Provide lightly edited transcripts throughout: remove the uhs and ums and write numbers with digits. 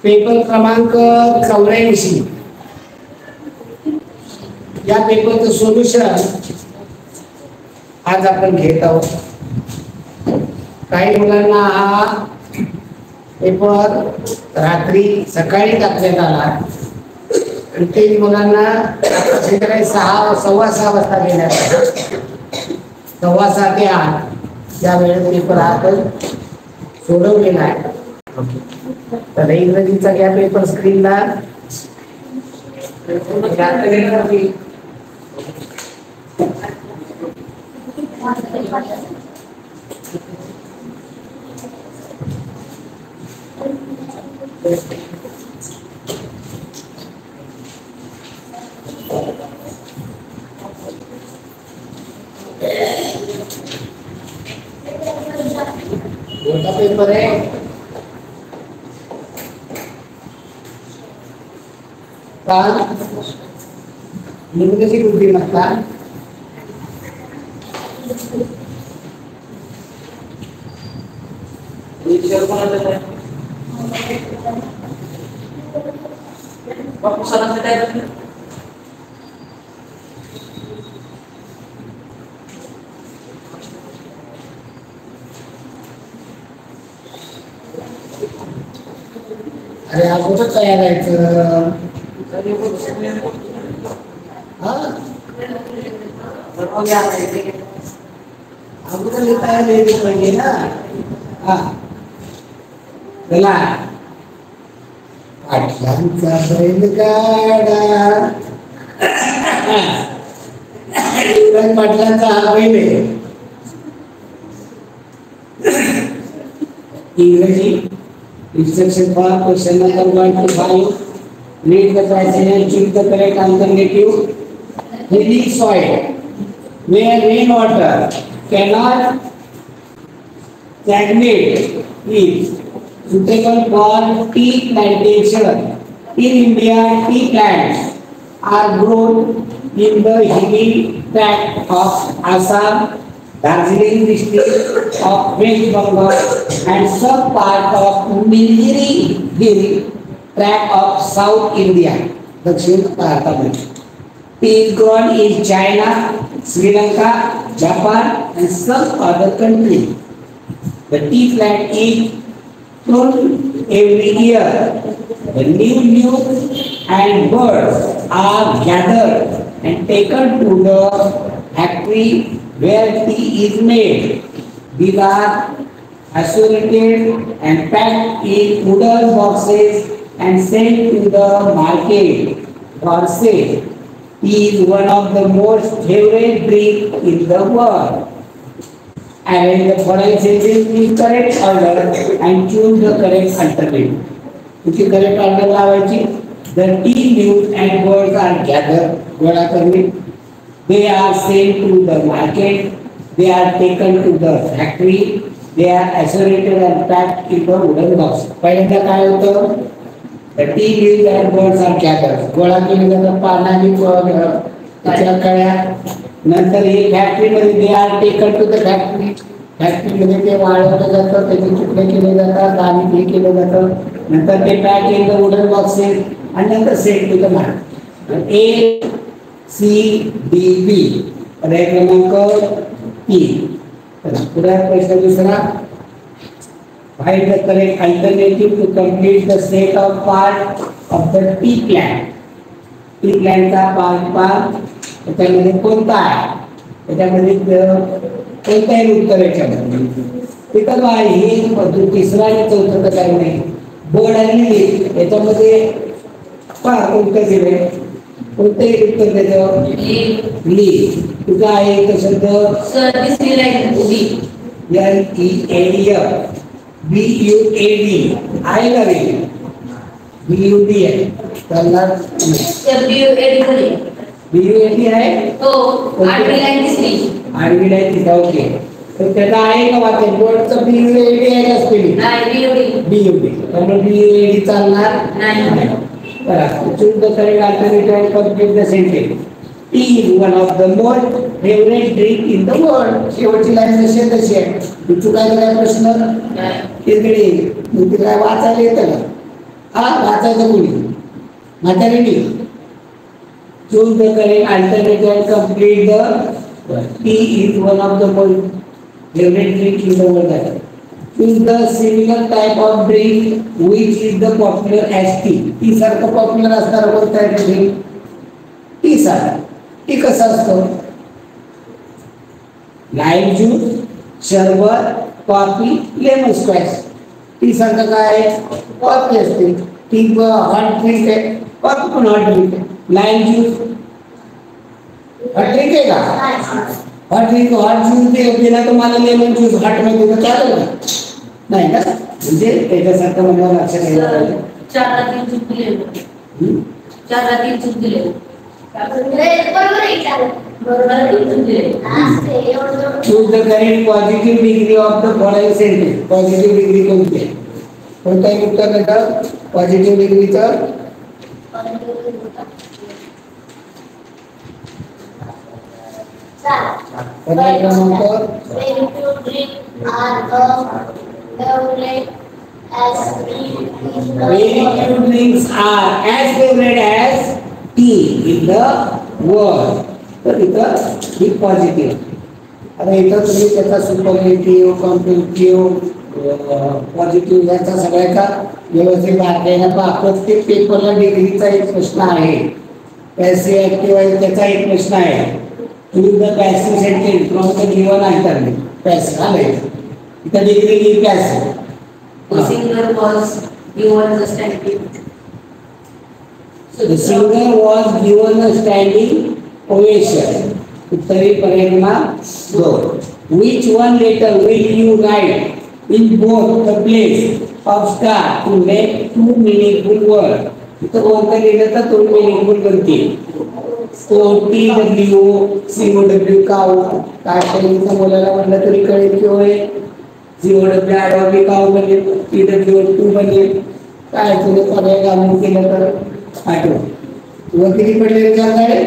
Paper क्रमांक 84 या पेपरचं सोल्युशन आज आपण घेत आहोत। काही मुलांना हा पेपर रात्री सकाळी टाकण्यात आला आणि काही मुलांना सकाळी 6:15 वाजता घेण्यात आला। 6:15 ते 8 या वेळेत पेपर आपण सोडवलेला आहे। तर इंग्रजीचा घ्या पेपर स्क्रीनला। कोणता पेपर आहे? निर्मिती बुद्धिमत्ता, अरे आज कुठं तयार यायचं? अगोदर लिहिता यायला पाहिजे ना। चला पाटलांचा बैलगाडा, पाटलांचा हा बैल आहे। इंग्रजी instruction for question number 1 to 5. Read the passage and choose the correct alternative. Hilly soil where rainwater cannot stagnate is suitable for tea plantation. In India, tea plants are grown in the hilly tract of Assam, Darjeeling district of West Bengal and some part of Nilgiri Hill tract of South India. दक्षिण भारतामध्ये tea is grown in China, Sri Lanka, Japan and some other countries. The tea plant is pruned every year. The new leaves and buds are gathered and taken to the factory where tea is made. These are isolated and packed in wooden boxes and sent to the market for sale. Tea is one of the most favorite drink in the world. Arrange the following sentences in correct order and choose the correct alternative. तुझी correct order लावायची. The tea leaves and buds are gathered. गोळा करणे. They are sent to the market. They are taken to the factory. They are isolated and packed in the wooden box. पहिल्यांदा काय होतं? The tea leaves and buds are gathered. गोळा केले जातात पानांनी त्याच्या कळ्या. नंतर हे फॅक्टरी मध्ये they are taken to the factory. Factory मध्ये ते वाळवलं जातं, त्याचे तुकडे केले जातात आणि ते केलं जातं. नंतर ते pack in the wooden boxes आणि नंतर set to the market. A C D B पर्याय क्रमांक 3. पुढे प्रश्न दुसरा. Find the correct alternative to complete the set of part of the tea plant. Tea प्लॅनचा पार्ट त्याच्यामध्ये कोणता आहे? त्याच्यामध्ये कोणताही उत्तर याच्यामध्ये तिथं आहे. हे तिसरा आणि चौथं तर काही नाही. बोर्ड आणि याच्यामध्ये कोणतं दिले? कोणतेही उत्तर त्याच्यावर ली. तुझा आहे तो शब्द BUAD आहे का रे? BUD आहे. त्याला BUAD आहे. हो. 8वी लाईन तिसरी. 8वी लाईन तिसरी. ओके. तर त्याचा आहे का वाक्य? बोर्डचं BUAD आहे का स्पेलिंग? नाही, BUD. त्यामुळे BUAD चालणार नाही. बघा. choose the correct alternative and complete the sentence. Tea is one of the most favorite drink in the world. शेवटची लाईन जशी आहे तशी आहे. तू चुकायचा काय प्रश्न? इकडे तू काय वाचायला येतं का? हा वाचायचं कोणी म्हातारीने. Choose the correct alternative and complete the tea is one of the most favourite drink in the world. Choose the similar type of drink which is the popular as tea. T सारखं popular असणारं कोणतं आहे drink? T सारखं. T कसं असतं? Lime juice, शरबत, coffee, lemon squash. T सारखं काय आहे? कॉफी असते. टी हॉट ड्रिंक आहे, कॉफी पण हॉट ड्रिंक आहे. लाईम ज्यूस हॉट ड्रिंक आहे का? हॉट ड्रिंक हॉट ज्यूस दिला तुम्हाला लेमन ज्यूस हॉट मध्ये तर चालेल ना? नाही का? म्हणजे त्याच्यासारखं मला लक्षात घ्यायला पाहिजे. 4 ला 3 चूक दिले. 4 ला 3 चूक दिले. बरोबर आहे का? बरोबर आहे 3 चूक दिले. Choose the correct positive degree of the following sentence. Positive degree कोणती आहे? कोणता आहे उत्तर देतात? पॉझिटिव्ह डिग्रीचं पर्याय क्रमांक very few drinks are as favorite as tea in the world. तर इथं ही पॉझिटिव्ह. आता इथं तुम्ही त्याचा सुपरलेटिव्ह, कॉम्पेरेटिव्ह, पॉझिटिव्ह याचा सगळ्याचा व्यवस्थित अध्ययन पहा. प्रत्येक पेपरला डिग्रीचा एक प्रश्न आहे. पॅसिव्ह ऍक्टिव्ह आहे त्याचा एक प्रश्न आहे. Choose the passive sentence from the given alternative. Passive आले इथं degree he passive. The singer was given the standing. The singer was given a standing ovation. उत्तरी पर्याय क्रमांक 2. Which one letter will you write in both the place of star to make two meaningful words? इथं कोणतं लिहिलं तर दोन meaningful बनतील. OTW, COW काऊ काय पहिलीचं बोलायला म्हटलं तरी कळेल की होय. COW आडवावी काऊ बनेल, PW2 बनेल. काय तुझे पर्याय घालून केलं तर आठव. तुला किती पडले विचार आहे?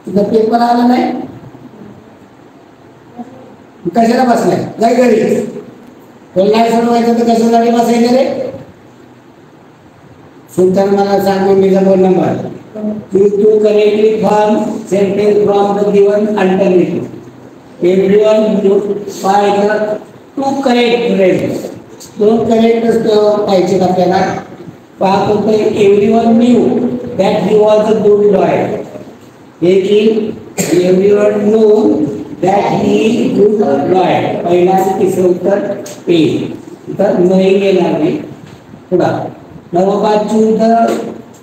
तुझा पेपर आला नाही कशाला बसलाय? जाय घरी. तुला नाही सोडवायचं तर कशासाठी बसायचं रे? सुलतान मला सांग मम्मीचा phone number. Choose to correctly form sentence from the given alternative. Everyone find the two correct phrases. दोन करेक्ट पाहिजेत आपल्याला. पहा कोणतं? Everyone knew that he was a good lawyer. हे की everyone know that he is good lawyer. पहिला आणि तिसरं उत्तर ए. इथं नाही येणार नाही. पुढा नवबा choose the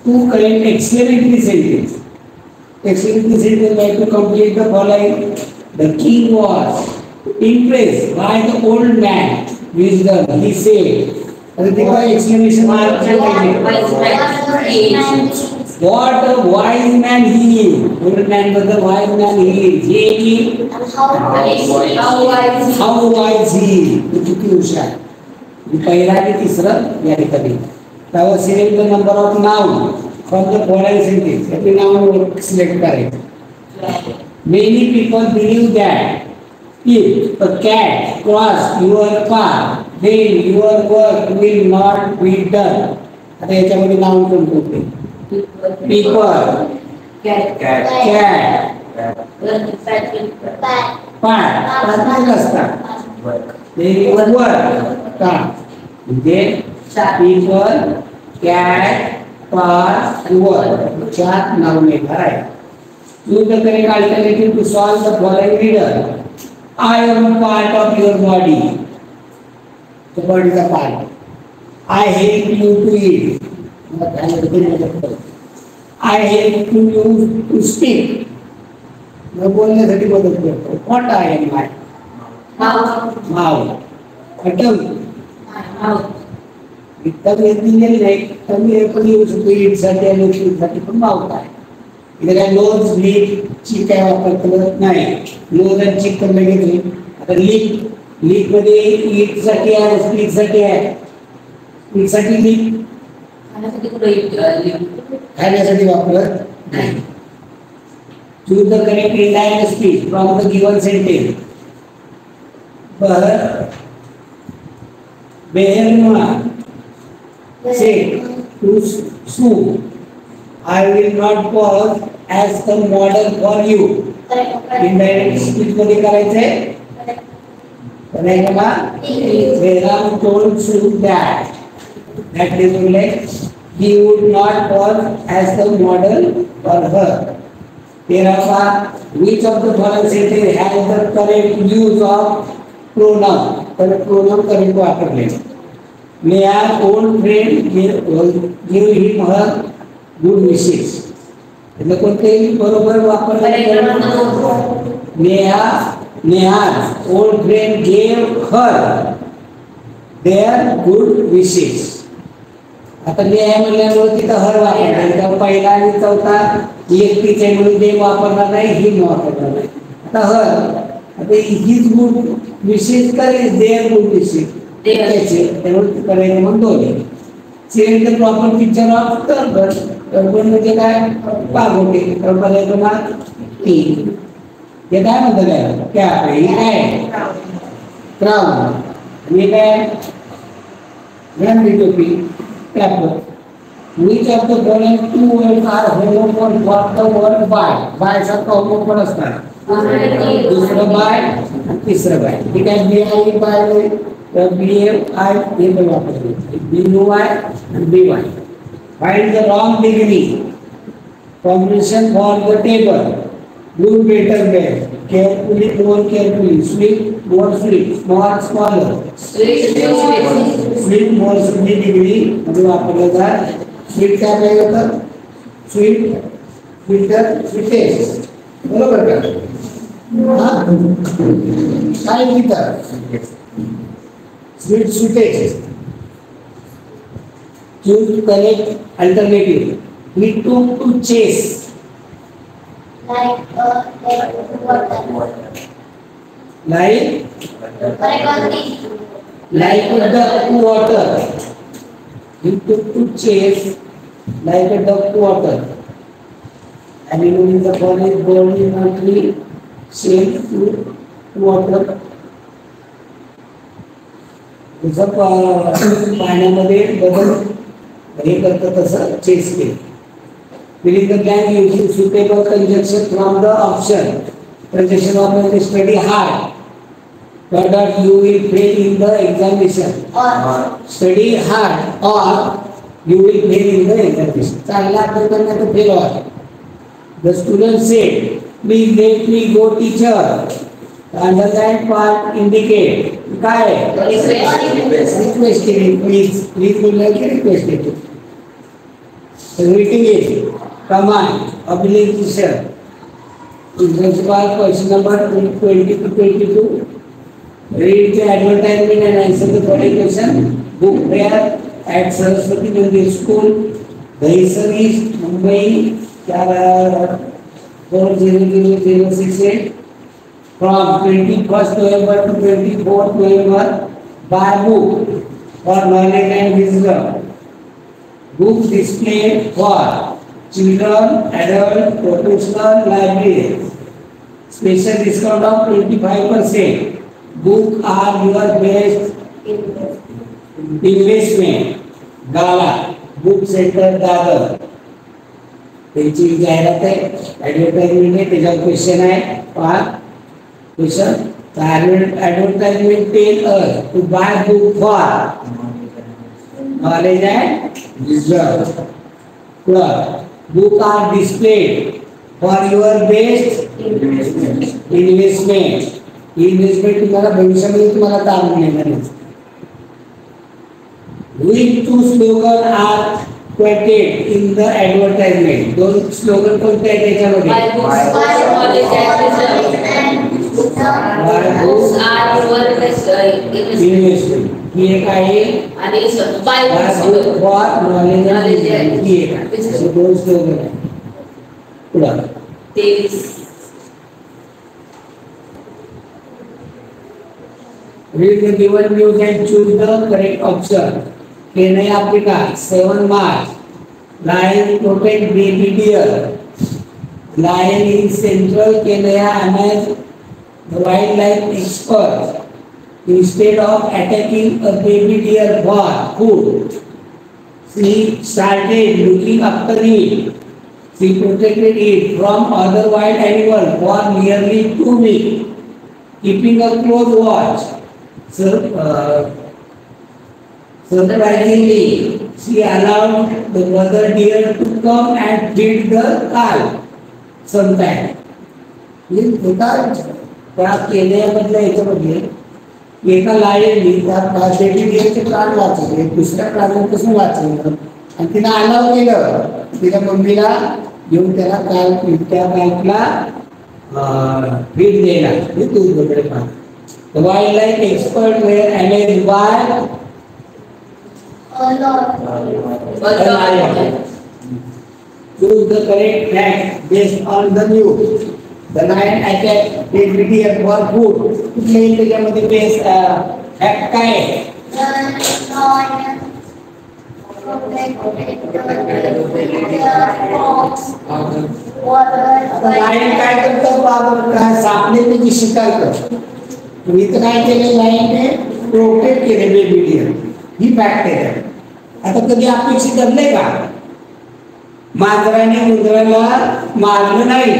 two correct explanatory sentence. Explanatory sentence have to complete the following. The king was impressed by the old man wisdom. He said. And the explanation mark. What a wise man he is. Old man was the wise man he is. He is. How wise he is. किती हुशार. पहिला आणि तिसरं या ठिकाणी. Now select the number of noun from the following sentence. Every noun select करायचं. Many people believe that if a cat cross your path, then your work will not be done. आता याच्यामध्ये नाउन कोणते? People, cat, पाठ असतात. Work काम म्हणजे people, cat, path, word. चार noun येणार आहे. Choose the correct alternative to solve the following riddle. I am a part of your body. The body is a part. I help you to eat. I help you to speak. मैं बोलण्यासाठी मदत करतो. What I am like? Mouth. Mouth. इतकं दिलेलं नाही. कमी पण येऊ शकतो. ईटसाठी आणि ईटसाठी पण मावत आहे. इथे काय नोज लीकची काय वापर करत नाही. नोज आणि चीक कमी घेतली. आता लीक मध्ये ईटसाठी आहे, स्पीकसाठी आहे. स्पीकसाठी लीक खाण्यासाठी वापरत नाही. Choose the correct indirect speech from the given sentence. बरं बेहरनुमा Say to sue. I will not pause as the model for you. Indirect speech मध्ये करायचंय. करायचं ना? Jairam told Sue that is like he would not pause as the model for her. Therefore, which of the following sentences has the correct use of pronoun? तर pronoun correct वापरले. May our old friend give him her good wishes. એટલે कोणतेही बरोबर वापरले. Neha's old friend gave her their good wishes. आता नेहा म्हणल्यामुळे तिथं हर वापरला. पहिला आणि चौथा एकटीचे म्हणून जे वापरणार नाही ही वापरणार नाही. आता हर आता हीच गुड विशेष करेल देअर गुड विशेष त्याचे त्यामुळे करायचं म्हणून दोन्ही. Change the proper picture of turban. Turban म्हणजे काय? पागोटे. टर्बन ना टी हे काय म्हणतात काय? कॅप ही काय? क्राउन. हे काय? गांधी टोपी. Cap. Which of the following two words are homophone for the word by? By सारखं homophone असणार. दुसरं बाय तिसरं बाय. ठीक आहे. B I by B I हे पण वापरले. बी यू आय आणि B Y. Find the wrong degree. Combination for the table. Do better best. Carefully, more carefully. Sweet, more sweet. Small, smaller. Sweet, more sweet degree. म्हणजे वापरलं जात. Sweet काय पाहिजे होतं? Sweet sweeter sweetest. बरोबर का? काय लिहितात? Sweet sweetest. Choose correct alternative. He took to chase. Like the water. He took to chase like a duck to water. Animal in the forest body monthly same to water. जसं पाण्यामध्ये बदल हे करतं तसं चेस केलं. Fill in the blank using suitable conjunction from the option. Conjunction of the study hard. That you will fail in the examination. Study hard or you will fail in the examination. चांगला अभ्यास करण्यात fail व्हा. The student said, "Please let me go, teacher." The underlined part indicate काय? Request केली. Please बोलला की request केली. Reading is command obligation. Principal question number 20 to 22. Read the advertisement and answer the following question. Book fair at Saraswati Mandir School, Dahisar East, Mumbai, 40068. From 21st November to 24th November, buy book for knowledge and wisdom. Book displayed for children, adult, professional, libraries. Special discount of 25%. Book are your best investment. Gala, Book Center, Dadar. त्यांची जाहिरात आहे. Advertisement आहे. त्याच्यावर question आहे. पहा question. Advertisement tell us to buy book for knowledge and wisdom. Book are displayed for your best investment. Investment तुम्हाला भविष्यामध्ये तुम्हाला काम मिळणार आहे. Which two slogan are quoted in the advertisement? दोन स्लोगन कोणते आहेत त्याच्यामध्ये? Books are your best investment. ही एक आहे आणि बाय बुक्स फॉर नॉलेज ही एक आहे. दोन स्लोगन आहे. पुढे 23. Read the given news and choose the correct option. Kenai, Africa, 7 March. Lion protect baby deer. Lion in central Kenya among the wildlife experts. Instead of attacking a baby deer for food, She started looking after it. She protected it from other wild animals for nearly 2 weeks, keeping a close watch. Surprisingly, she allowed the mother deer to come and feed the calf sometimes. त्या केल्यामधल्या याच्यामध्ये एका लायननी त्या शेती दिल्याचे प्राण वाचवले, दुसऱ्या प्राण्यांपासून वाचवलं आणि तिला अलाव केलं तिच्या मम्मीला घेऊन त्याला काल त्या कालला फीड द्यायला दूध वगैरे पाहत. Wildlife expert were amazed by choose the correct fact based on the news. The lion attacked the deer for food. कुठल्या त्याच्यामध्ये बेस फॅक्ट काय आहे? लायन काय करतं बाबा काय सापडे त्याची शिकार करतो. इथं काय केलं लायनने प्रोटेक्ट केले बेबी डियर. ही फॅक्ट आहे. आता कधी अपेक्षित धरले का मांजराने उंदराला मारलं नाही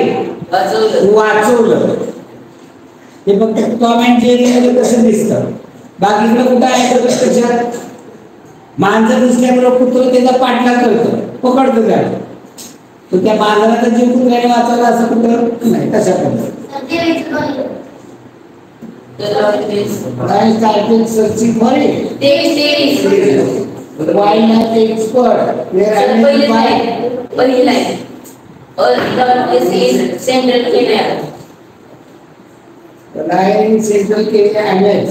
वाचवलं. ते फक्त टॉम अँड जेरी कसं दिसतं बाकीकडे कुठं आहे त्याच्यात मांजर दिसल्याबरोबर कुत्र त्याचा पाठलाग करतो पकडतो त्याला. तो त्या मांजराचा जीव कुत्र्याने वाचवला असं कुठं नाही. तशा पद्धतीने searching for it. Wildlife expert. पहिली लाईन सेंट्रल केल्या. The lion in Central Kenya Annex.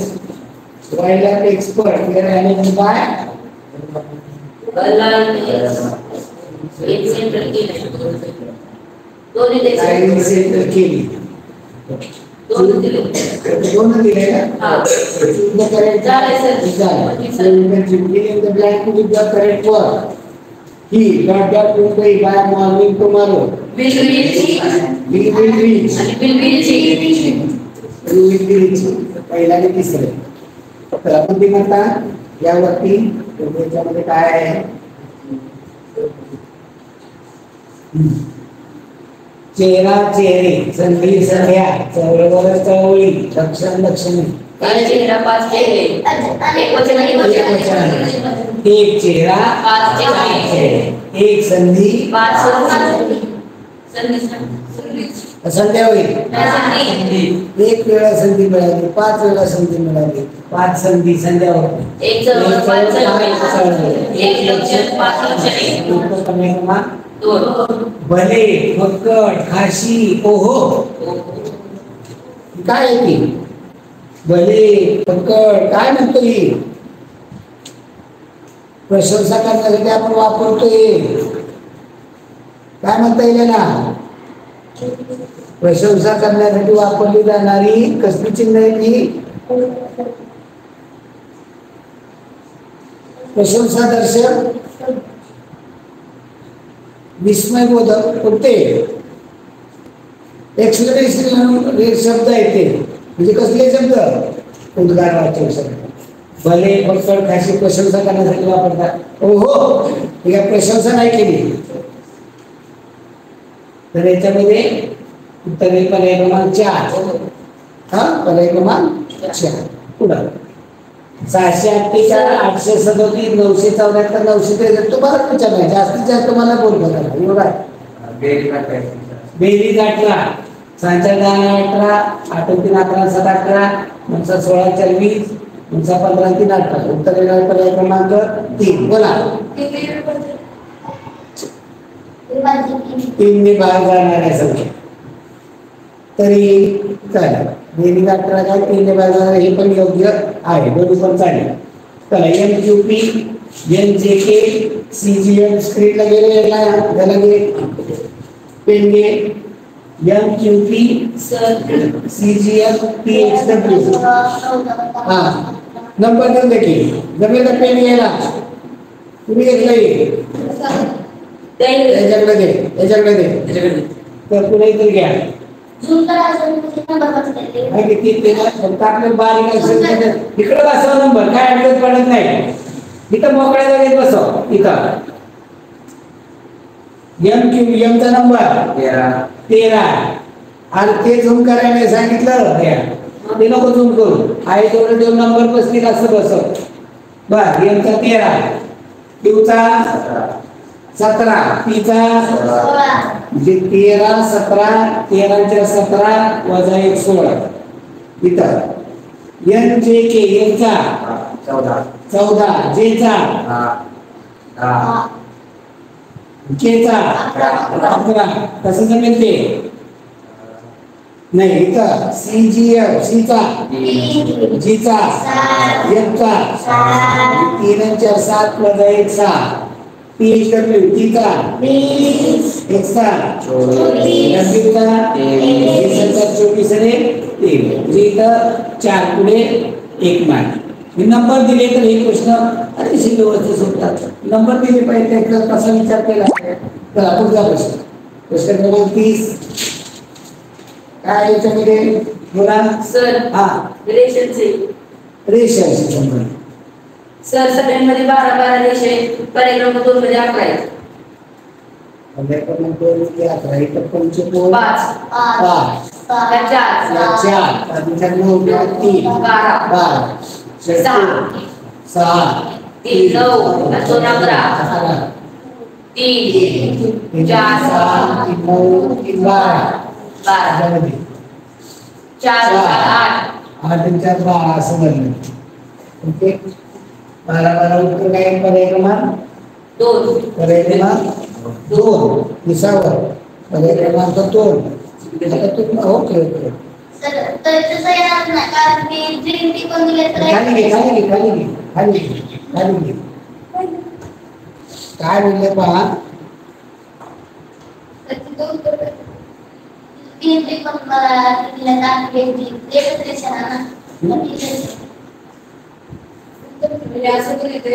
Wildlife expert. We are managed by lion in Central Kenya. lion in Central Kenya. दोन दिले. दोन दिले ना. The correct झाले sir. so you can fill in the blank with the correct word. He will pay by morning tomorrow. Will reach. Will reach. And will reach. will reach. पहिला आणि तिसरे. तर आपण ते म्हणता यावरती त्याच्यामध्ये काय आहे चेहरा चेहरे संधी संध्या चळवळ चळवळी लक्षण लक्षणे काय चेहरा पाच चेहरे एक वचन एक चेहरा पाच चेहरे एक संधी पाच संध्या होईल. एक वेळा संधी मिळाली 5 वेळा संधी मिळाली 5 संधी संध्या होती. एक चळवळ पाच चळवळ एक लक्षण पाच लक्षणे भले फक्कड खाशी ओहो काय ती भले फक्कड काय म्हणतो ही प्रशंसा करण्यासाठी आपण वापरतोय. काय म्हणता येईल ना प्रशंसा करण्यासाठी वापरली जाणारी कसली चिन्ह आहे ती प्रशंसा दर्शक विस्मयबोधक कोणते एक्सप्लेनेशन शब्द येते म्हणजे कसले शब्द उद्गारवाचक शब्द. भले फक्कड खाशी प्रशंसा करण्यासाठी वापरतात. ओहो ही काय प्रशंसा नाही केली. तर याच्यामध्ये उत्तर पर्याय क्रमांक 4. पर्याय क्रमांक 4 पुढं 648 837 974 963 तुम्हाला विचारलं जास्तीत जास्त तुम्हाला बोलतो एवढा बेरीज 18 सांच्या 18 8 3 11 7 18 9 16 4 20 9 15 3 18 उत्तर येणार पर्याय क्रमांक 3. बोला 3 ने बाहेर जाणाऱ्या संख्या तरी चालेल. बेरीज 18 काय 3 ने बाहेर जाणार हे पण योग्य आहे दोन्ही पण चालेल. चला MQP NJK CGM स्क्रीनला गेले याला घे पेनगे MQP CGM PXW नंबर देऊन दे की जमेल तर पेन घ्यायला तुम्ही घेतलंय याच्याकडे दे तर पुढे इथे घ्या. इकडे बसवा नंबर काय ऍड्रेस पडत नाही इथं मोकळ्या जागेत बसव. इथं एम क्यू एमचा नंबर 13. आणि ते झूम करायला सांगितलं ते नको झूम करू. आहे तेवढं दोन नंबर बसतील असं बसव. बर एमचा 13, क्यूचा 17, पीचा म्हणजे 13 17, 13 17 वजा 1 16. इथं एन जे के एमचा 14, जेचा केचा 11. कसं जमेल ते नाही. इथं सी जी एफ सीचा जीचा एफचा 3 4 7 वजा 1 6. पी एच डब्ल्यू टीचा एक्सचा डब्ल्यूचा 24 आणि 3. इथं 4 पुढे 1 मार्क. नंबर दिले तर हे प्रश्न अतिशय व्यवस्थित सुटतात. नंबर दिले पाहिजे तर कसा विचार केला. तर पुढचा प्रश्न प्रश्न क्रमांक 30. काय याच्यामध्ये बोला सर. हा रिलेशनचे रेषाशी संबंध. सर सगळ्यांमध्ये 12 रेषे पर्याय क्रमांक 2 मध्ये 11 आहेत. पर्याय क्रमांक 2 मध्ये 11. इथं पंचकोन 5 5 4 4 अधिक 9 3 12 6 3 9 11 3 4 6 3 9 3 12 4 8 8 4 12 असं बनलं. ओके 12 उत्तर काय पर्याय क्रमांक 2. पर्याय क्रमांक 2 दिसावर पर्याय क्रमांक 2. ओके ओके सर तर तसं येणार नाही कारण की ड्रीम टी पण दिले तर खाली घे. काय म्हणले पहा. ड्रीम टी पण मला दिले तर एकच रेषा ना. म्हणजे असं केलं ते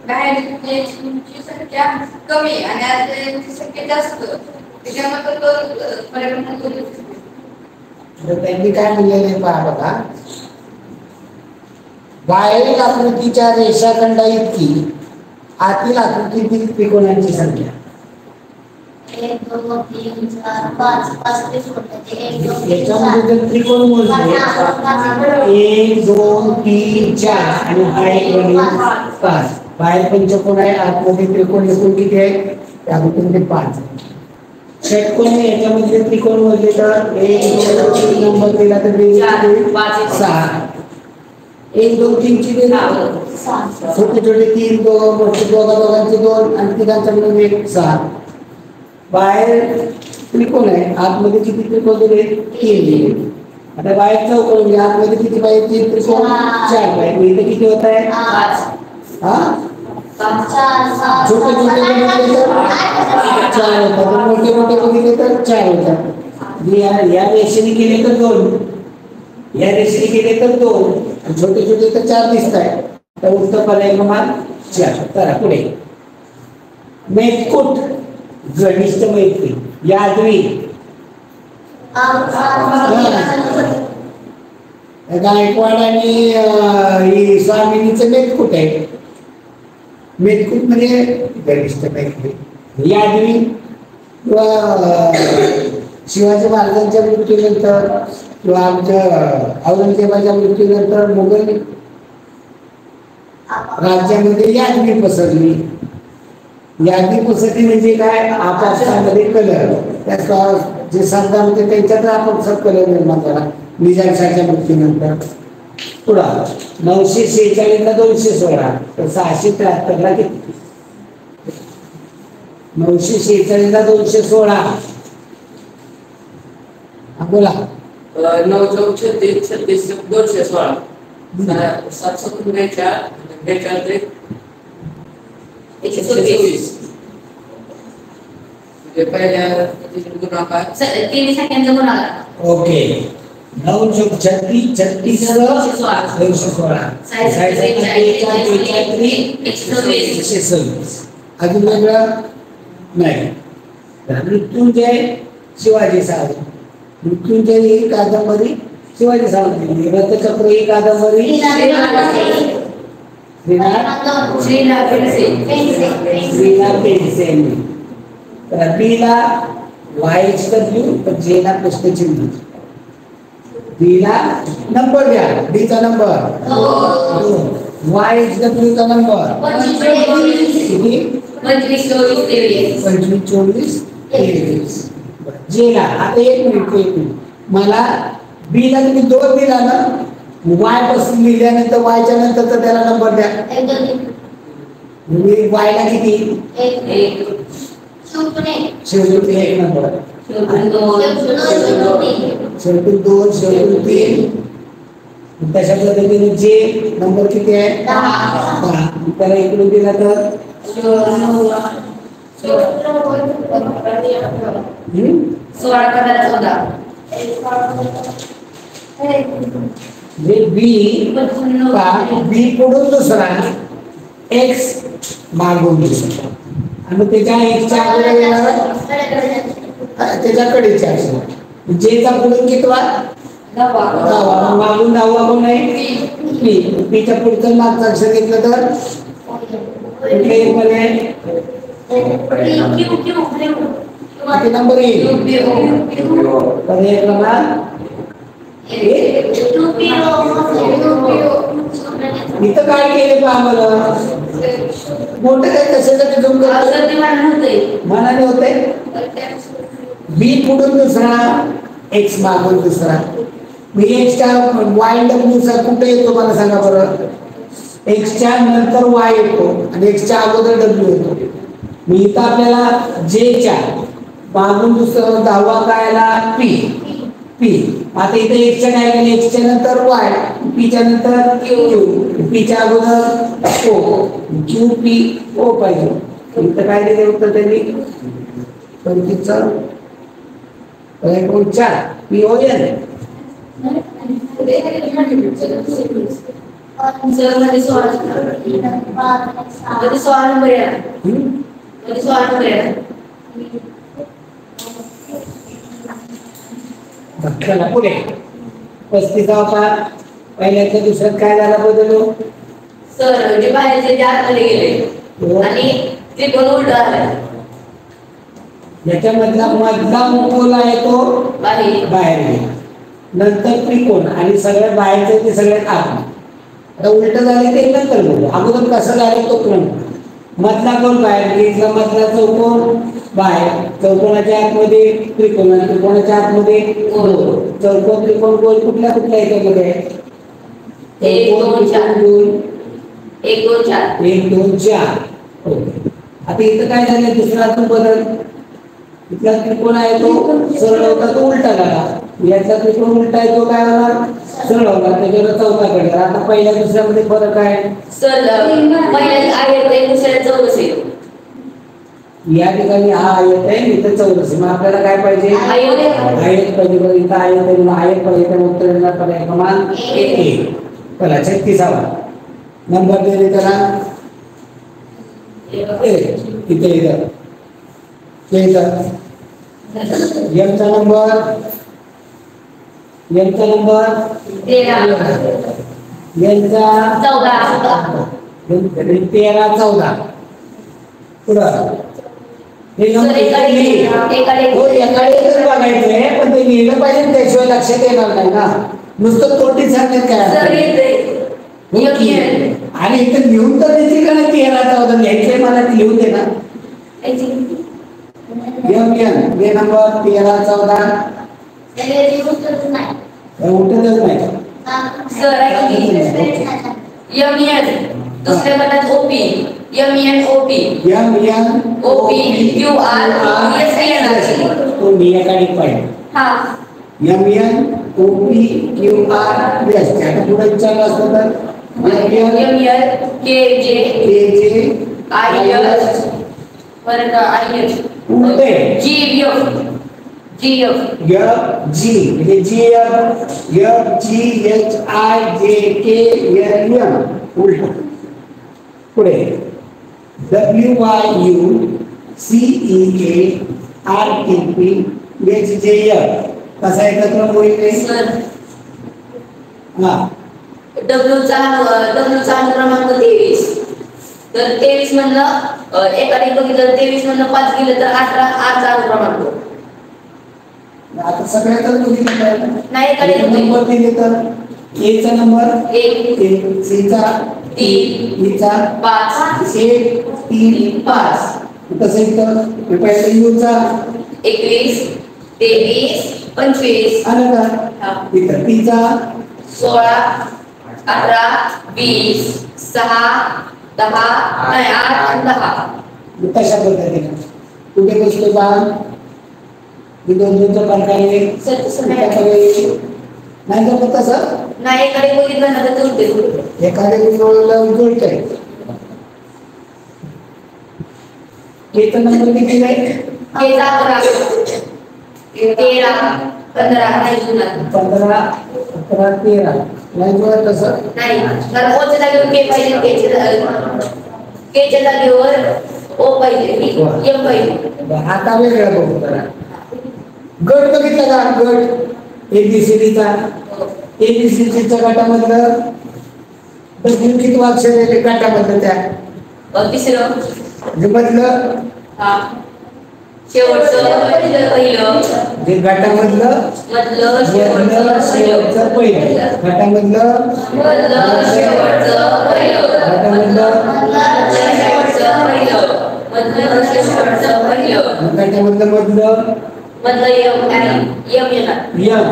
बाहेरची संख्या कमी आणि आतची संख्या जास्त. त्याच्यामध्ये तो पर्याय क्रमांक 2. तर त्यांनी काय म्हणलेले पहा बघा. बाहेरील आकृतीच्या रेषाखंडा इतकी आतील आकृतीतील त्रिकोणांची संख्या. 1 2 3 4 5 5 त्रिकोण 1 2 3 याच्यामध्ये जर त्रिकोण मोजले 1 2 3 4 आणि हा एक बनवून 5. बाहेर पंचकोन आहे आतमध्ये त्रिकोण एकूण किती आहे त्यामधून ते 5. षटकोन याच्यामध्ये त्रिकोण मोजले तर 1 2 3 नंबर दिला तर 6. 1 2 3 ची छोटे छोटे 3 2 मोठे दोघांचे 2 आणि तिघांचा मिळून 1 6. बाहेर त्रिकोण आहे आतमध्ये किती त्रिकोण दिले 3. आता बाहेर चौकोन म्हणजे आतमध्ये किती पाहिजे 3 त्रिकोण 4 पाहिजे. इथे किती होत आहे 5 हा 4 छोटे छोटे बघितले तर 4 होतात. मोठे मोठे बघितले तर 4 होतात. या रेषेने केले तर 2. या रेषेने केले तर 2. छोटे छोटे तर 4 दिसत आहे. तर उत्तर पर्याय क्रमांक 4. चला पुढे. मेतकूट घनिष्ठ मैत्री यादवी गायकवाड आणि स्वामिनीचं मेतकूट आहे. मेतकूट म्हणजे घनिष्ठ मैत्री. यादवी किंवा शिवाजी महाराजांच्या मृत्यूनंतर किंवा आमच्या औरंगजेबाच्या मृत्यूनंतर मुघल राज्यामध्ये यादवी पसरली. यादी पसरली म्हणजे काय आपापसामध्ये कलह. त्यात जे सरदार होते त्यांच्यात आपापसात कलह निर्माण झाला निजामशाच्या मृत्यूनंतर. पुढा 946 ला 216 तर 673 ला किती 946 ला 216 बोला 9 4 36 36 216 742 124 पहिल्या गुणाकार तिन्ही संख्यांचा गुणाकार. ओके 9 36 36 216 126. अजून वेगळं नाही. मृत्युंजय शिवाजी सावंत. मृत्युंजय ही कादंबरी शिवाजी सावंत. रथचक्र ही कादंबरी श्रीनाथ श्रीनाथ पेन्से. श्रीनाथ पेंडसे यांनी. तर बी ला YHW तर जे ला प्रश्नचिन्ह. बी ला नंबर द्या. बी चा नंबर YHW चा नंबर 25, 24, 23. 25, 24, 23. जे ला आता एक मिनिट मला बी ला तुम्ही 2 दिला ना, वाय पासून लिहिल्यानंतर वायच्या नंतर त्याला नंबर द्या. वाय ला किती? 1, शेवटी 1 नंबर, 2, शेवटी 2, शेवटी 3. तशा पद्धतीने जे नंबर किती आहे? 10. त्याला इकडून दिला तर 16, बी पुढून दुसरा एक्स मागून दुसरा आणि त्याच्या एक्सच्या अगोदर येणार त्याच्याकडे जेचा पुढून कितवा? 10. मागून 10 कोण आहे? पी. पीच्या पुढचं मागचं अक्षर घेतलं तर कुठल्या एक मध्ये किती नंबर येईल? तर हे क्रमांक इथं काय केले पहा आम्हाला मोठं काय कशासाठी झूम करतो? मनाने होते. बी पुढून दुसरा एक्स मागून दुसरा. मी एक्सच्या वाय डब्ल्यू चा कुठे येतो मला सांगा बरं? एक्सच्या नंतर वाय येतो आणि एक्सच्या अगोदर डब्ल्यू येतो. मी इथं आपल्याला जेच्या मागून दुसरा 10वा काय आला? पी. पी. आता इथे एक्सच्या काय केलं? एक्सच्या नंतर वाय, पीच्या नंतर क्यू, पीच्या अगोदर ओ, क्यू पी ओ पाहिजे. इथं काय दिले उत्तर त्यांनी? 25 4 पी ओ एन. चला पुढे 35वा पाठ. पहिल्याच्या दुसऱ्यात काय झाला बदल? सर जे बाहेरचे आतमध्ये गेले आणि ते पण उलट आलं. याच्यामधला मधला मोल आहे तो बाहेर गेला. नंतर त्रिकोण आणि सगळ्यात बाहेरचे ते सगळ्यात आत. आता उलट झाले ते नंतर बघू. अगोदर कसं झालं तो क्रम. मधला कोण बाहेर गेला, मधला चौकोन बाहेर, चौकोनाच्या आतमध्ये त्रिकोण आणि त्रिकोणाच्या आतमध्ये गोल. चौकोन त्रिकोण गोल कुठल्या कुठल्या याच्यामध्ये आहे? 1, 2, 4. 1, 2, 4. 1, 2, 4. आता इथं काय झालं? दुसरा तो बदल. इथला त्रिकोण आहे तो सरळ होता तो उलटा झाला. याचा त्रिकोण उलटा आहे तो काय होणार? सरळ होणार. त्याच्यावर चौथा कडे. आता पहिल्या दुसऱ्यामध्ये फरक आहे. सर पहिल्या आहे दुसऱ्या चौरस आहे. या ठिकाणी हा आयत आहे, इथं चौरस. मग आपल्याला काय पाहिजे? आयत पाहिजे. बरं इथं आयत आहे, मग आयत पाहिजे. तर उत्तर येणार पर्याय क्रमांक 1. चला 36वा नंबर दिले त्याला इथे इथं यांचा नंबर 13, 14 पुढं हे बघायचंय पण ते लिहिलं पाहिजे. त्याशिवाय लक्षात येणार नाही ना. नुसतं तोटी सांगण्यात काय आणि इथे लिहून तर देतील का नाही? 13, 14 लिहायचंय मला, ते लिहून दे ना. हे नंबर 13, 14 उठतच नाही. दुसऱ्या गटात ओपी ओपी क्यू आर तो नियकालिक पाहिजे. OP Q R S. पुढे विचारलं असतं तर के जे आय एस परत आय एस जी एफ म्हणजे GFGHIJKLM उलट. पुढे WYUCEARTPHJF कसा एकत्र होईल? हा डब्ल्यूचा अनुक्रमांक 23. तर 23 मधलं एकाने बघितलं 23 मधलं 5 गेलं तर 18 आठचा अनुक्रमांक. आता सगळ्यातच बघितलं पाहिजे. नाही एकाने नंबर दिले तर ए चा नंबर 1 सी चा 3 बी चा 5 1 3 5. तसं इथं पहिल्या यू चा 21 23 25 आलं का? हा. इथं टी चा 16 18 20 6 10 नाही 8 आणि 10. तशा पद्धतीने कुठे बसतो बा दोन दोनच्या प्रकारे सर तसं नाही. नाही जमत तसं नाही एकाने बघितलं ना तर जुळते. एखाद्या विजोळला जुळतंय. केचा नंबर किती आहे? 11 13 15 नाही जुळणार. 15 17 13 नाही जुळत तसं नाही कारण ओच्या जागेवर के पाहिजे केच्या जागेवर ओ पाहिजे एम पाहिजे. आता वेगळा बघू जरा. गट बघितला का? गट एबीसीडीचा एबीसीडीच्या गटामधलं दक्षिण किती अक्षर आहे गटामधलं त्या तिसरं मधलं हा शेवटचं पहिलं जे गटामधलं मधलं शेवटचं पहिलं गटामधलं शेवटचं पहिलं गटामधलं शेवटचं पहिलं मधलं शेवटचं पहिलं गटामधलं मधलं मधलं यम आणि यम येणार यम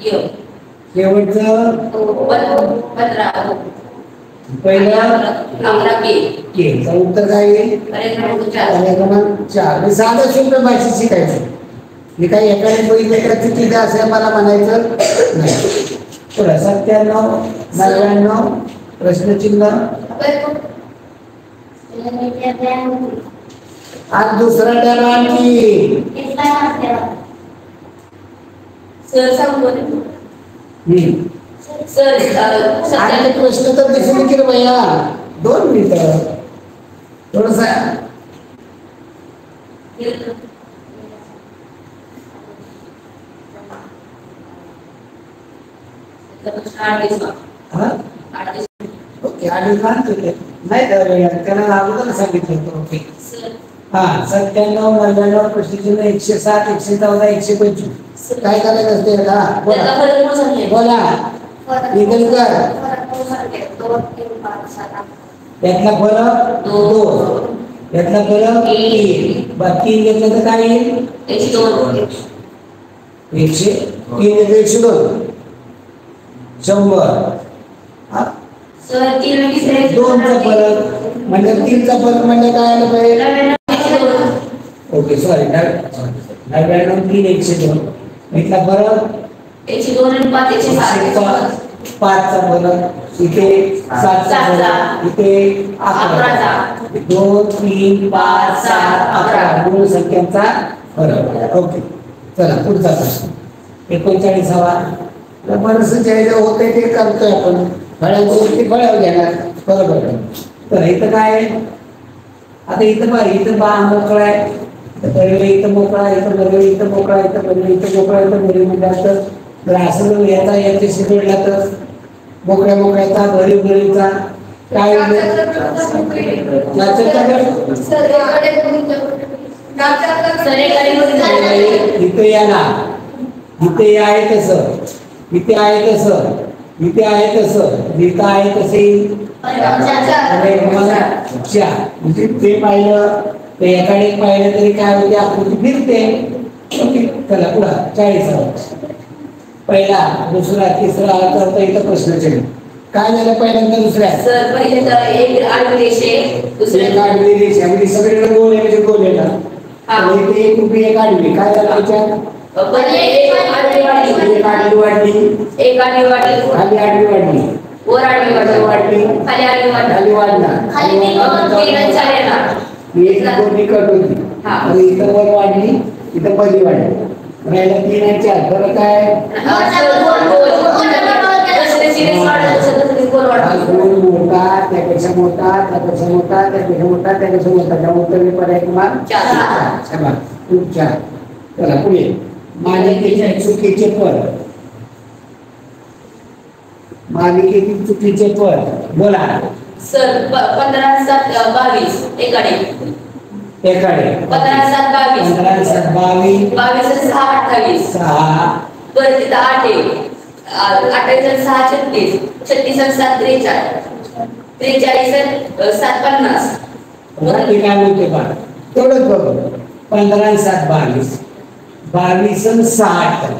यम शेवटचं 15 पहिलं 11 के चं उत्तर काय येईल? क्रमांक 4. मी साधं सोपं भाषेत शिकायचं. मी काही एकाने बघितलं चुकीचं असं मला म्हणायचं नाही. पुढं 97 99 प्रश्नचिन्ह. आज दुसरा टॅब आणखी सर सांगू सर आणि प्रश्न तर दिसून की भैया 2 मिनिटं थोडस ओके आणि नाही त्याला अगोदर सांगितलं होतं. ओके हा 97 99 प्रश्नचिन्ह 107 114 125 काय करायचं असते का? बोला निगलकर यातला फरक 2 यातला फरक 3 बाकी घेतलं तर काय येईल? 102 102 100. सर 2 चा फरक म्हणजे 3 चा फरक म्हणजे काय आलं पाहिजे? ओके सॉरी 99 3 102 इथला फरक 102 आणि 5 107 5 चा फरक इथे 7 चा फरक इथे 11 चा 2 3 5 7 11 मूळ संख्यांचा फरक. ओके चला पुढचा प्रश्न 39वा. बरंच जे होते ते करतोय आपण. फळ्यांची गोष्टी फळ्यावर घेणार बरोबर. तर इथं काय आहे? आता इथं बघ इथं मोकळा आहे इथं मोकळा इथं बरोबर इथं मोकळा इथं बरोबर इथं मोकळा इथं बरोबर म्हणजे असं जर असं याचा याच्याशी जोडला तर मोकळ्या मोकळ्याचा भरीव भरीवचा काय इथे याला इथे आहे तसं इथे आहे तसं इथे आहे तसं इथं आहे तसे म्हणजे ते पाहिलं तर एकाने पाहिलं तरी काय होते आकृती फिरते. ओके चला पुढा 40. पहिला दुसरा तिसरा चौथा इथं प्रश्नचिन्ह. काय झालं पहिल्यांदा दुसऱ्या? सर पहिल्यांदा एक आडवी रेष आहे दुसऱ्या एक आडवी रेष म्हणजे सगळीकडे गोल आहे म्हणजे गोल आहे ना. इथे एक उभी एक आडवी काय झालं त्याच्यात? एक आडवी वाढली एक आडवी वाढली एक आडवी वाढली खाली आडवी वाढली वर आडवी वाढली खाली आडवी वाढली खाली वाढला खाली तीन चार येणार. एक गोटी कट होती आणि इथं वर वाढली इथं पहिली वाढली राहिला 3 आणि 4 बरं काय मोठा त्यापेक्षा मोठा त्यापेक्षा मोठा त्यापेक्षा मोठा त्यापेक्षा मोठा त्यामुळे पर्याय तुम्हाला खूप छान. चला पुढे मालिकेच्या चुकीचे पद मालिकेतील चुकीचे पद बोला. सर 15 7 22 एकडे एकडे 15 7 22 15 7 22 22 6 28 6 परत तिथं 8 आहे 28 6 36 36 7 43 43 7 50 ठीक आहे म्हणते बा तेवढंच बघ 15 7 22 22 आणि 60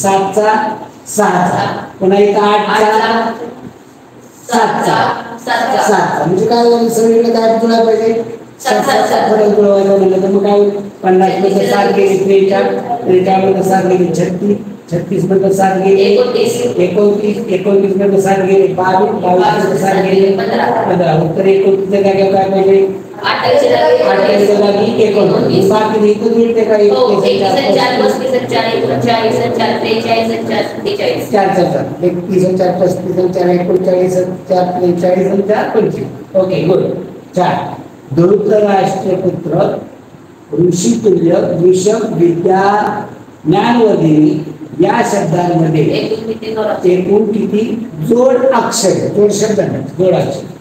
7चा 6चा पुन्हा इथं 8चा 7चा 7चा म्हणजे काय झालं सगळीकडे काय जुळायला पाहिजे 7 7 7 फरक जुळवायचा म्हणलं तर मग काय 50 मध्ये 7 गेले 43 43 मध्ये 7 गेले 36 36 मध्ये 7 गेले 29 29 मध्ये 7 गेले 22 22 मध्ये 7 गेले 15 उत्तर 29 च्या जागेवर काय पाहिजे 28 च्या जागी 29 बाकी इथं मिळते काय 41 4 35 4 39 4 43 4 43 4 4 31 4 35 4 39 4 43 4 25 ओके गुड 4 धृतराष्ट्रपुत्र ऋषितुल्य वृषभ विद्या ज्ञानवर्धिनी या शब्दांमध्ये एकूण किती जोड अक्षर जोड शब्द नाही जोड अक्षर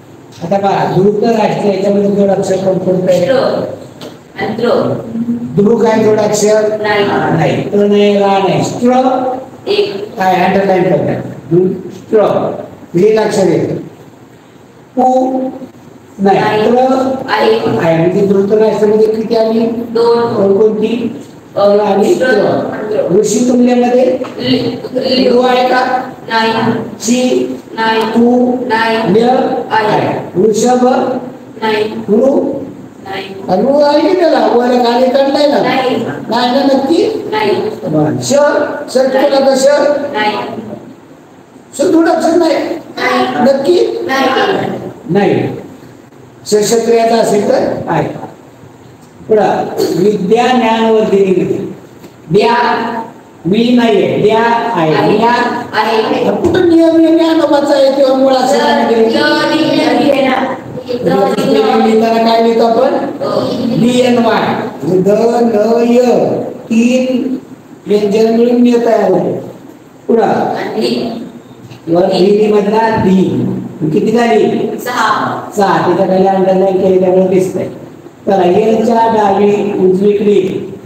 आता पहा धृतराष्ट्र याच्यामध्ये जोड अक्षर कोणतं आहे ध्रुव काय जोड अक्षर नाही तर नाही रा नाही स्ट्र काय अंडरलाईन करतात स्ट्र हे अक्षर येतं पू नाही तर आहे म्हणजे धृतराष्ट्रामध्ये किती आली दोन कोणती आणि ऋषी तुल्यमध्ये लिहू आहे का नाही ची नाही तू नाही ल्य आहे वृषभ नाही ऋ नाही ऋ आहे की त्याला वर खाली काढलाय ना नाही ना नक्की नाही श तुला कसं नाही थोडं अक्षर नाही नक्की नाही शस्त्रियाचा असेल तर आहे पुढं विद्या ज्ञानवर्धिनी द्या मी नाहीये द्या आहे द्या आहे कुठं नियम ज्ञानोबाचा आहे किंवा मुळा काय लिहितो आपण DNY द न य 3 व्यंजन मिळून निय तयार होते पुढं मधला डी किती झाली 6 त्याच्या खाली अंडरलाईन केलेल्यामुळे दिसतंय तर एलच्या डावी उजवीकडे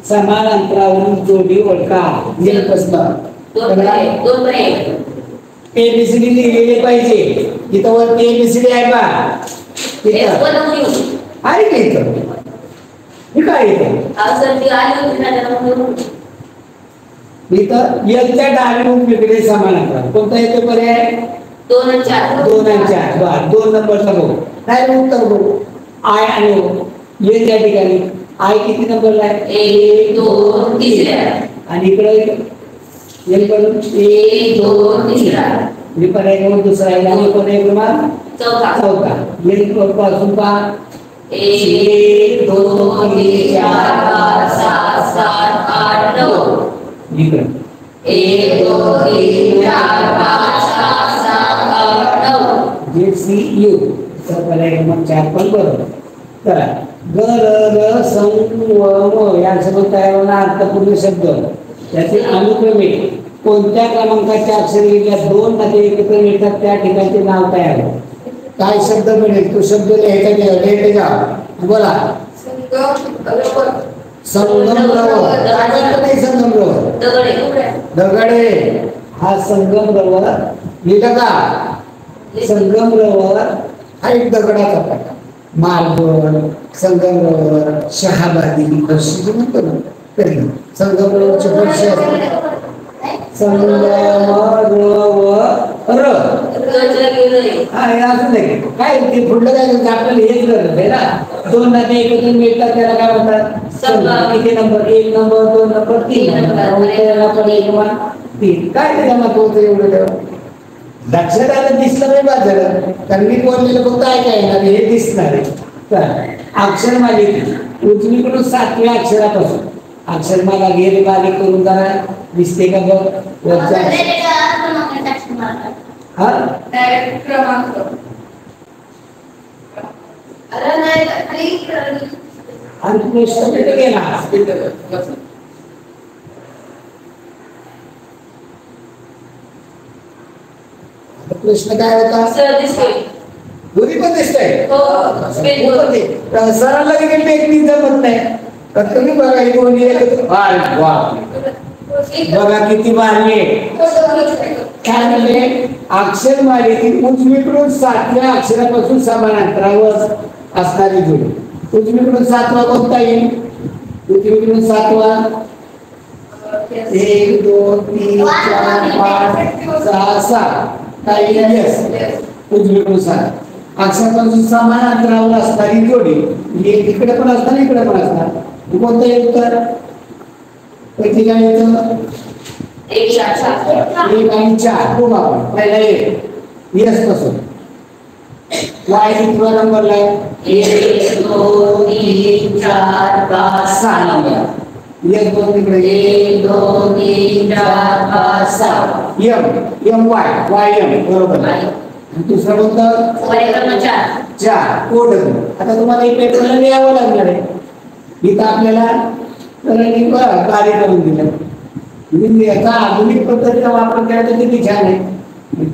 समान अंतरावरून जोडी ओळखा एल पासून एबीसीडी लिहिलेले पाहिजे तिथं वरती एबीसीडी आहे बा आहे का इथं हे काय इथं एलच्या डावी उजवीकडे समान अंतरावर कोणता येतो पर्याय 2 आणि 4 बर 2 नंबरचा बघू नाही उत्तर बघू आय आणि ये त्या ठिकाणी आय किती नंबरला आहे 1 2 3 आणि इकडे एल कडून 1 2 3 मी पर्याय क्रमांक दुसरा आहे आणि पर्याय क्रमांक चौथा एल पासून पहा 1 2 3 4 5 6 7 8 9 इकडे 1 2 3 4 5 6 7 8 9 जे सी यू पर्याय क्रमांक 4 पण बरोबर चला ग र संवम यासोबत तयार होणार अर्थपूर्ण शब्द त्याचे अनुक्रमे कोणत्या क्रमांकाच्या अक्षर लिहिल्या 2 मध्ये एकत्र मिळतात त्या ठिकाणचे नाव तयार होते काय शब्द मिळेल तो शब्द लिहायचा बोला दगडे हा संगम रवर लिहिला का संगम रवर हा एक दगडाचा प्रकार मार्बल संगमरवर शहाबादी फरशी म्हणतो ना तरी संगमरवरची फरशी असते संगमरवर असं नाही काय ते पुढलं काय आपल्याला हेच करत आहे ना 2 नद्या एकत्र मिळतात त्याला काय म्हणतात किती नंबर 1 नंबर 2 नंबर 3 नंबर 3 काय त्याच्या महत्वाचं एवढं लक्षात आलं दिसलं नाही बाजारात कारण मी बोललेलं फक्त ऐकायला हे दिसणार आहे अक्षर मालिका उजवीकडून 7व्या अक्षरापासून अक्षरमाला घेरे बारीक करून जरा दिसते का बघ वरच्या हा क्रमांक आणि प्रश्न कुठे गेला प्रश्न काय होता? सर दिसते. दोन्ही पण दिसतंय. हो स्पेलिंग बरोबर. सरांना देखील टेक्निक जमत नाही. तर तुम्ही बघा ही दोन्ही एकत्र. वा बघा किती भारी आहे. काय म्हणले? अक्षरमालेतील उजवीकडून 7व्या अक्षरापासून समान अंतरावर असणारी जोडी. उजवीकडून 7वा कोणता येईल? उजवीकडून 7वा 1 2 3 4 5 6 7 काय येईल? उजवीकडून 7 अक्षरापासून समान अंतरावर असणारी जोडी. इकडे पण असणार इकडे पण असणार. कोणतं येईल उत्तर? पैकी काय येतं? 1 आणि 4 बघा आपण पहिला येस पासून वाय कितवा नंबरला आहे? 1 2 3 4 5 6 नंबर. येस दोन तिकडे 1 2 3 4 5 6. एम वाय एम बरोबर. दुसरा कोणतं? पर्याय क्रमांक 4. 4 कोड. आता तुम्हाला हे पेपरला लिहावं लागणार आहे. इथं आपल्याला कार्य करून दिलं. म्हणजे याचा आधुनिक पद्धतीचा वापर केला तर किती छान आहे.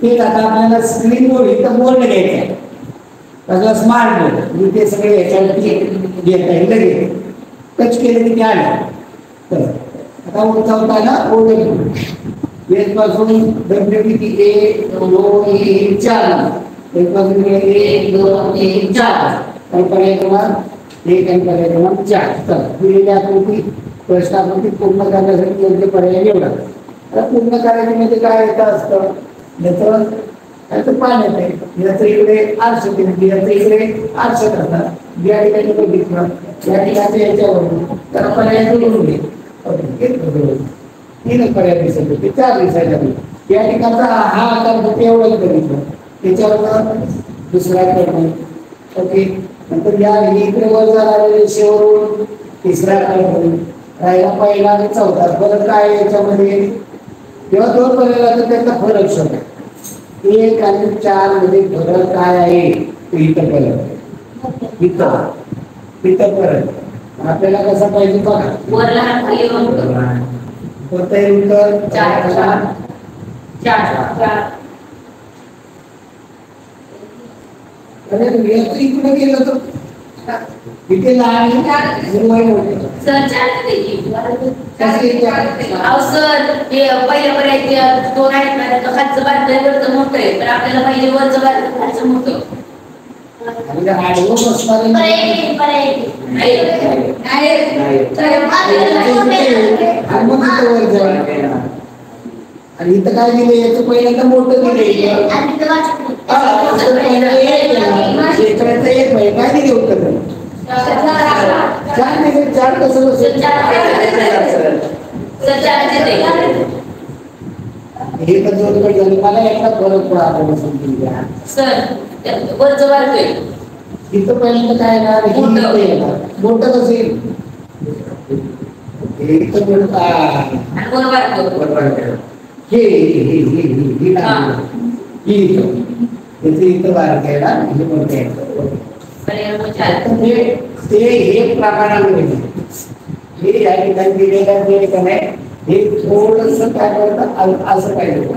तेच आता आपल्याला स्क्रीनवर इथं बोर्ड घ्यायचा आहे. त्याचा स्मार्ट बोर्ड म्हणजे ते सगळे याच्यावरती घेता येईल. लगेच टच केले की ते आलं. तर आता चौथाला ओढ पासून डब्ल्यू किती 1 2 3 4 एक पासून 1 2 3 4 आणि पर्याय क्रमांक 1 आणि पर्याय क्रमांक 4. तर दिलेल्या आकृती प्रश्नाकृती पूर्ण करण्यासाठी योग्य पर्याय निवडा. आता पूर्ण करायचे म्हणजे काय येतं असतं? याचं पान येते, याचं इकडे आरश येते, याचं इकडे आरश करतात. या ठिकाणी बघितलं या ठिकाणी याच्यावरून तर पर्याय निवडून घे. तीन पर्याय दिसत होते, 4 दिसायला लागले. या ठिकाणचा हा आकार होते एवढंच बघितलं. त्याच्यावर दुसरा क्रम. ओके. नंतर या इकडे वर जाणाऱ्या रेषेवरून तिसरा क्रम राहिला पहिला आणि चौथा. फरक काय याच्यामध्ये? जेव्हा दोन पर्याय तर त्याचा फरक शोधा. 1 आणि 4 मध्ये फरक काय आहे? इथं फरक, इथं फरक आपल्याला कसा पाहिजे बघा. वर लहान खाली मोठं. कोणतं उत्तर? 4 अरे इकडे गेलं तर इथे लहान सर 4 देखील. अहो सर ते पहिल्या पर्याय 2 आहेत ना, तर खालचं बारकं वरचं मोठं आहे. तर आपल्याला पाहिजे वरचं बारकं खालचं मोठं. आणि इथं काय दिले? याचं पहिल्यांदा मोठं दिले. काय दिले उत्तर? 4 कसं बसेल? हे तर जोडकट झाले. मला एकदा फरक पडा आपण समजून घ्या. सर वरचं बारकं आहे. इथं पहिल्यांदा काय येणार? मोठं कसं येईल? इथं मोठं आणि वर बारकं. हे इथं बारकं आहे ना, हे मोठं आहे. हे प्रमाणामध्ये हे या ठिकाणी दिलेलं जे का नाही हे थोडस काय करतं असं काय करतं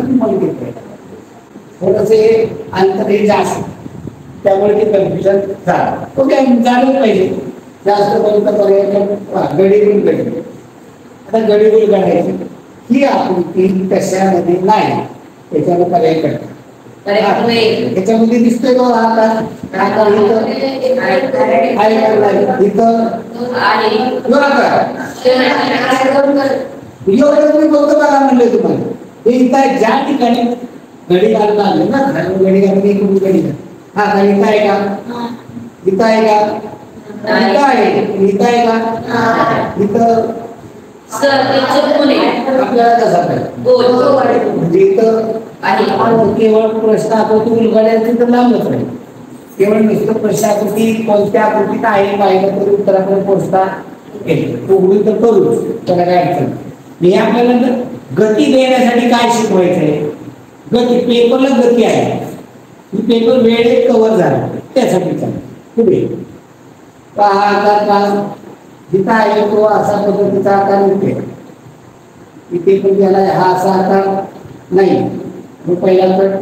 थोडस हे अंतर हे जास्त, त्यामुळे ते कन्फ्युजन झालं. तो काय झालं पाहिजे जास्त पर्यंत गडीगुल गडी. आता गडीगुल काढायची ही आकृती कशामध्ये नाही त्याच्यावर पर्याय करतात. त्याच्यामध्ये दिसतोय तो आकार मी बघतो बघा म्हणले तुम्हाला. हे इथं ज्या ठिकाणी घडी घालून आले ना, घडी घालून एक घडी हा का इथं आहे का? इथं आहे का? इथं आहे. इथं आहे का? इथं आपल्याला कसा म्हणजे इथं केवळ प्रश्न आकृती उलगडायची तर लांबच नाही. केवळ नुसतं प्रश्न आकृती कोणत्या आकृतीत आहे पाहिलं तरी उत्तराकडे पोहोचता येईल. तर करूच, त्याला काय अडचण. हे आपल्याला गती देण्यासाठी काय शिकवायचंय? गती. पेपरला गती आहे. पेपर वेळेत कव्हर झाला त्यासाठी पुढे पहा आकार का जिथं आहे तो असा पद्धतीचा आकार होते. इथे पण त्याला हा असा आकार नाही. पहिला तर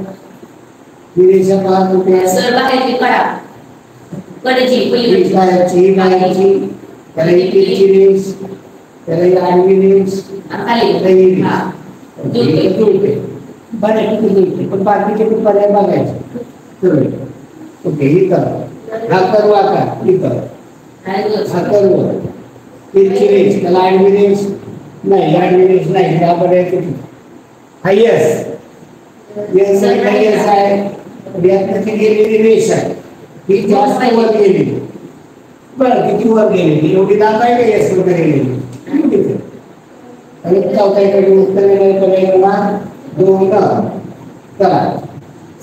रेषा पहा कुठे आहे? सर बाहेरची कडा कडेची रेष बाहेरची बाहेरची त्याला इकडची रेष त्याला ही आडवी रेष खाली त्याला ही रेष. हा. ओके, जुळते. बऱ्यापैकी जुळते पण बाकीचे पण पर्याय बघायचे. जुळले. ओके इथं हा कर्व आकार इथं हा कर्व तिरकी रेष त्याला आडवी रेष नाही आडवी रेष नाही त्या पर्याय कुठे? हा यस यस यस आहे यातनं ती गेलेली रेष आहे ही जास्त वर गेलेली. बरं किती वर गेलेली एवढी दाब आहे का यस वगैरे गेलेली आणि चौथ्याकडे उत्तर येणार पर्याय दोन चला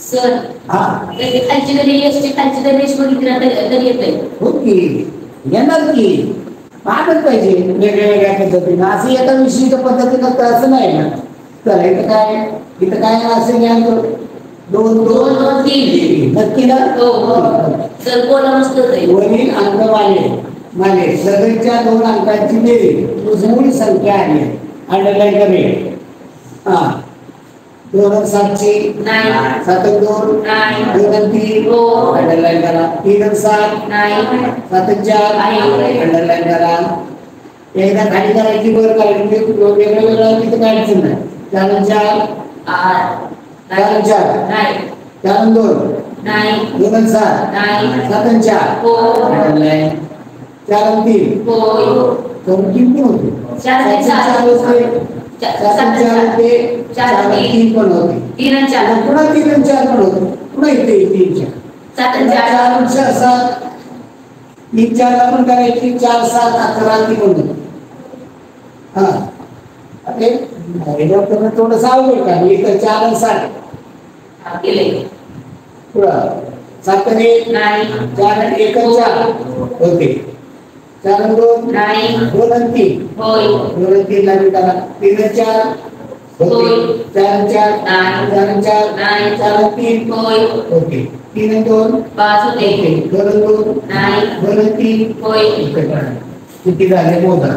सर हा खालची जरी असते खालची जरी रेष बघितली तरी येते. हो की येणार की पाहत पाहिजे वेगळ्या वेगळ्या पद्धतीनं असं एका विशिष्ट पद्धतीनं तर असं नाही ना. चला इथं काय असं ज्ञान दोन दोन दोन दोन तीन नक्की ना. हो हो सर बोला मस्त होते. वरील अंक माले सगळ्यांच्या दोन अंकांची बेरीज मूळ संख्या आहे अंडरलाईन करे. हा 2 नाही 7 2 नाही 2 3 हो अंडरलाईन करा 3 7 नाही 7 4 अंडरलाईन करा. एकदा खाली करायची वर करायची वेगळं वेगळं तिथं काढायचं नाही. 4 4 आठ 4 4 नाही 4 2 नाही 2 7 नाही 7 4 हो अंडरलाईन 4 3 हो 3 पण होते 4 4 होते 4 3 पण होते 3 आणि 4 पुन्हा 3 आणि 4 पण होते पुन्हा इथे 3 4 7 आणि 4 7 3 4 ला पण करायची 4 7 11 ती पण होते. हा अरे थोडं अवघड का इथं 4 आणि 7 केले पुढं 7 आणि 1 नाही 4 आणि 1 आणि 4 होते 4 आणि 2 नाही 2 आणि 3 होय 2 आणि 3 ला करा 3 आणि 4 होते 4 आणि 4 नाही 4 आणि 4 नाही 4 आणि 3 होय ओके 3 आणि 2 5 होते ओके 2 आणि 2 नाही 2 आणि 3 होय किती झाले मोजा.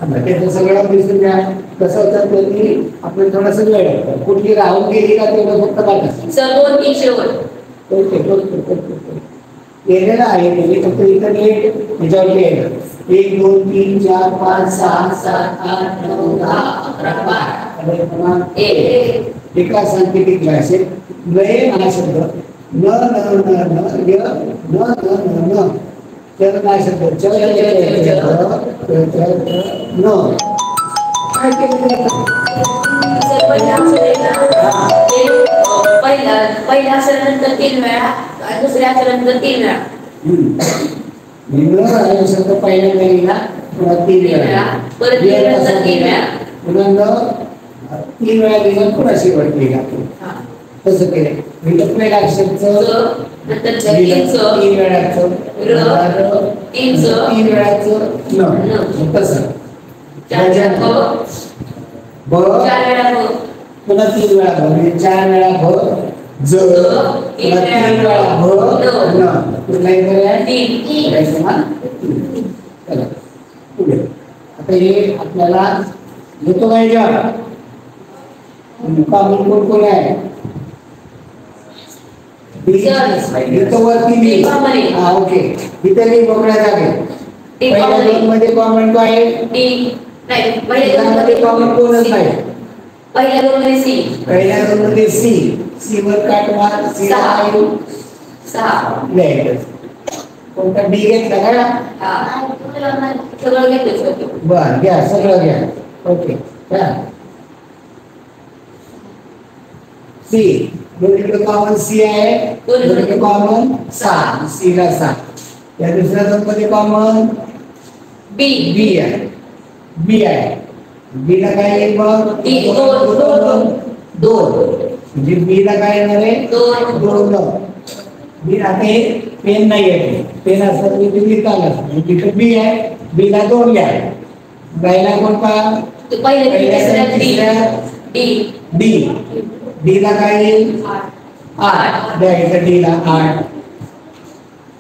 आता त्याचं सगळं दिसून द्या कसं होतं की आपण थोडंसं वेळ लागतो. कुठली राहून गेली का तेवढं फक्त बघा. सर 2 3 शेवट ओके गेलेलं आहे म्हणजे फक्त इथं लेट त्याच्यावरती आहे 1 2 3 4 5 6 7 8 9 10 11 12 एका सांकेतिक भाषेत लय हा शब्द न न न न य न न न न तर काय शब्द च न काय केलं सर पहिल्या अक्षरानंतर 3 वेळा दुसऱ्या अक्षरानंतर 3 वेळा निम्न शब्द पहिल्यांदा लिहिला पुन्हा 3 वेळा परत 3 वेळा पुन्हा 3 वेळा लिहिला पुन्हा शेवट लिहिला तसं केलं पहिल्या अक्षरचं नंतर 3 वेळाचं 3 वेळाचं न तसं 4 ब 4 वेळा पुन्हा 3 वेळा भ 4 वेळा भ ज पुन्हा 3 वेळा भ न पुन्हा चला पुढे आता हे आपल्याला येतो काय जॉब कामून कोण कोण आहे इथं वरती हा ओके इथे मी मोकळ्या जागे पहिल्या 2 मध्ये कॉमन काय आहे नाही पहिल्या कॉमन कोणच नाही पहिल्या 2 मध्ये सी पहिल्या 2 मध्ये सी वर काटवा सी 6 नाही कोणता डी घेतला का सगळं घेतलं बर घ्या सगळं घ्या ओके घ्या सी दोन्हीकडे कॉमन सी आहे दोन्हीकडे कॉमन 6 सी ला 6 या दुसऱ्या 2 मध्ये कॉमन बी बी आहे बी आहे बी ला काय येईल मग 2 म्हणजे बी ला काय येणार आहे 2 बी आता पेन नाही आहे पेन असतात मी लिहिता आला तिथे बी आहे बी ला 2 घ्या बायला कोण पहा पहिल्या डी डी ला काय येईल 8 द्यायचं डी ला 8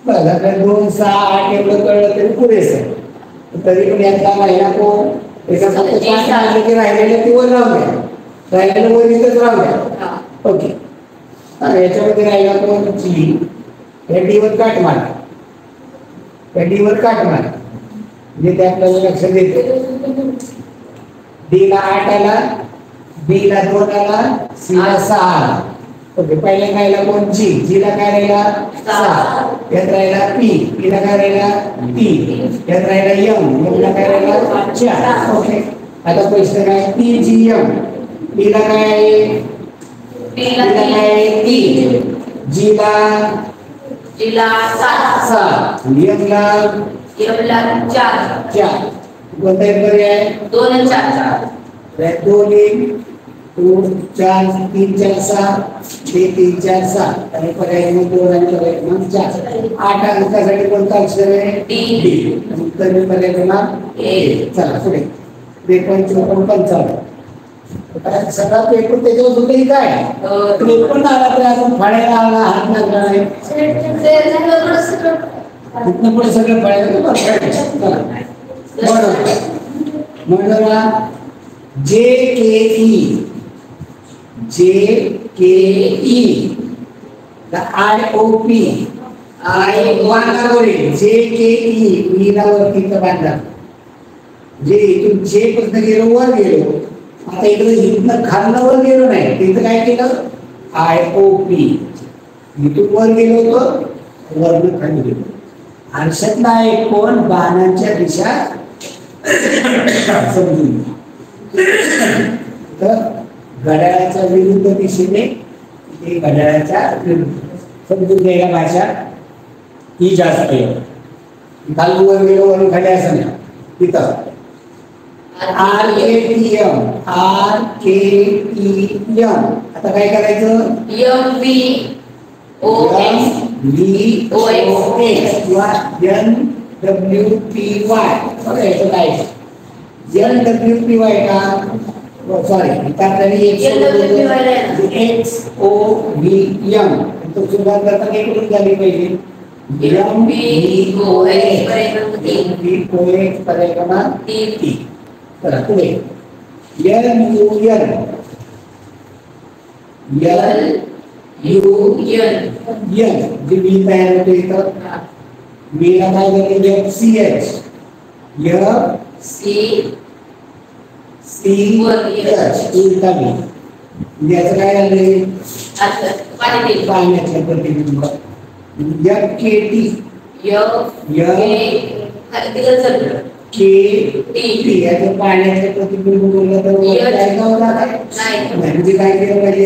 बघा तर 2 6 8 एवढं कळलं तरी पुरेसं तरी पण यातला महिला कोण एका फक्त 5 आले की राहिलेलं ती वर राहू द्या राहिलेलं वर इथंच राहू द्या ओके याच्यामध्ये राहिला कोण जी, या डीवर काट मारा, या डीवर काट मारा म्हणजे ते आपल्याला लक्षात येते. डी ला 8 आला, बी ला 2 आला, सी ला 6 आला. ओके, पहिल्या राहिला कोण जी, जी ला काय राहिला 6, यात राहिला पी, पी ला काय राहिला 3, यात राहिला एम, एम ला काय राहिला 4. ओके, आता क्वेश्चन काय, पी जी एम, पी ला काय आहे, पी ला काय आहे 3, जी ला 6, एम ला 4. कोणता एक पर्याय, 2 आणि 4. 2 1 2 4 3 4 6 3 4 6 आणि पर्याय मग 2 आणि पर्याय मग 4. 8 अंकासाठी कोणता अक्षर आहे, डी. उत्तर मी पर्याय देणार ए. चला पुढे 53 55. सगळा पेपर त्याच्यावर सुद्धा काय पेपर आला तर आपण फाडायला आला, हात लागला नाही, तिथनं पुढे सगळं फाडायला. म्हणून जे K E, J K E, I O P, I वानावरी, जे के ई, ई ला वरती बांधला, जे इथून जे पर्यंत गेलो वर गेलो, आता इकडे इथनं खालनं वर गेलो नाही, तिथं काय केलं आय ओ पी, इथून वर गेलो होतो वरनं खाली गेलो. आरशातला एक कोण बाणांच्या दिशा समजून, तर घड्याळाच्या विरुद्ध दिशेने घड्याळाच्या विरुद्ध समजून घ्यायला भाषा ही जास्त आहे. खाली वर गेलो वरून खाली असं नाही, तिथं R K T M, R K T M. आता काय करायचं, M B O X, B O X किंवा एन डब्ल्यू पी वाय. बघा याचं काय एन डब्ल्यू पी वाय का, sorry X O V M, तो सुरुवात करताना इकडून झाली पाहिजे, एम बी ओ एक्स पर्याय क्रमांक 3. चला पुढे L U N, L U N, G B तयार होते इथं, बी ला काय झाले F C H, F C H उलटा बी, याचं काय झाले पाण्यातलं प्रतिबिंब, एफ के टी, टी याचं पाण्याचं प्रतिबिंब बोललं तर काय गावला म्हणजे काय केलं पाहिजे,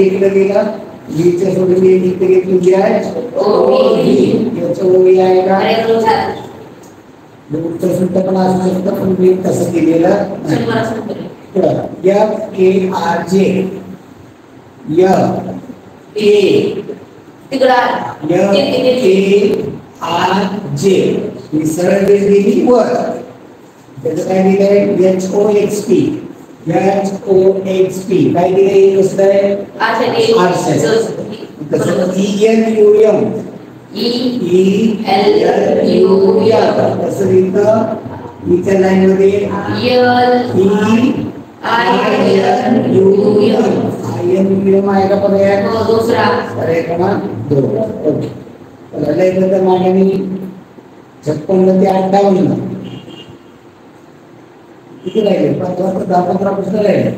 इकडे गेला बीच्या सोडून इकडे घेतली याचं ओळी आहे का, उत्तर सुद्धा पण असू शकतं पण मी तसं केलेलं नाही. F K R J, F K R J ही सरळ बेस गेली वर, त्याचं काय दिलंय H O X P, H O X P काय दिलंय कसं आहे आरसेट, तसं E N U M, E L U M, तसं इथं इथच्या लाईन मध्ये E I N U M, I N U M आहे का पर्याय, दुसरा पर्याय क्रमांक 2. ओके, लय बद्दल मांडणी 56 ते 58 किती राहिले, 10-15 पुस्तक राहिले.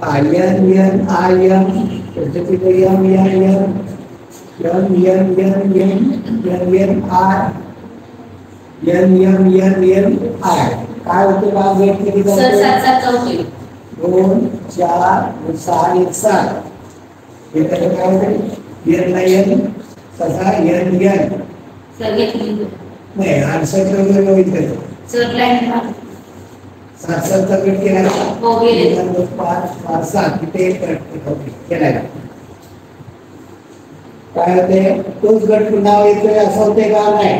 I N N I M, त्याच्यापैकी M N N M N N N N N I N N N N I काय होते का वेट किती सर 7-7 2 4 6 1 7 हे काय होते एन एन तसा एन एन सर घेतली नाही आरशात वगैरे बघितलं सर लाईन 7 कट केला हो गेले 5 5 7 तिथे केला काय होते तोच गट पुन्हा येतोय असं होते का नाही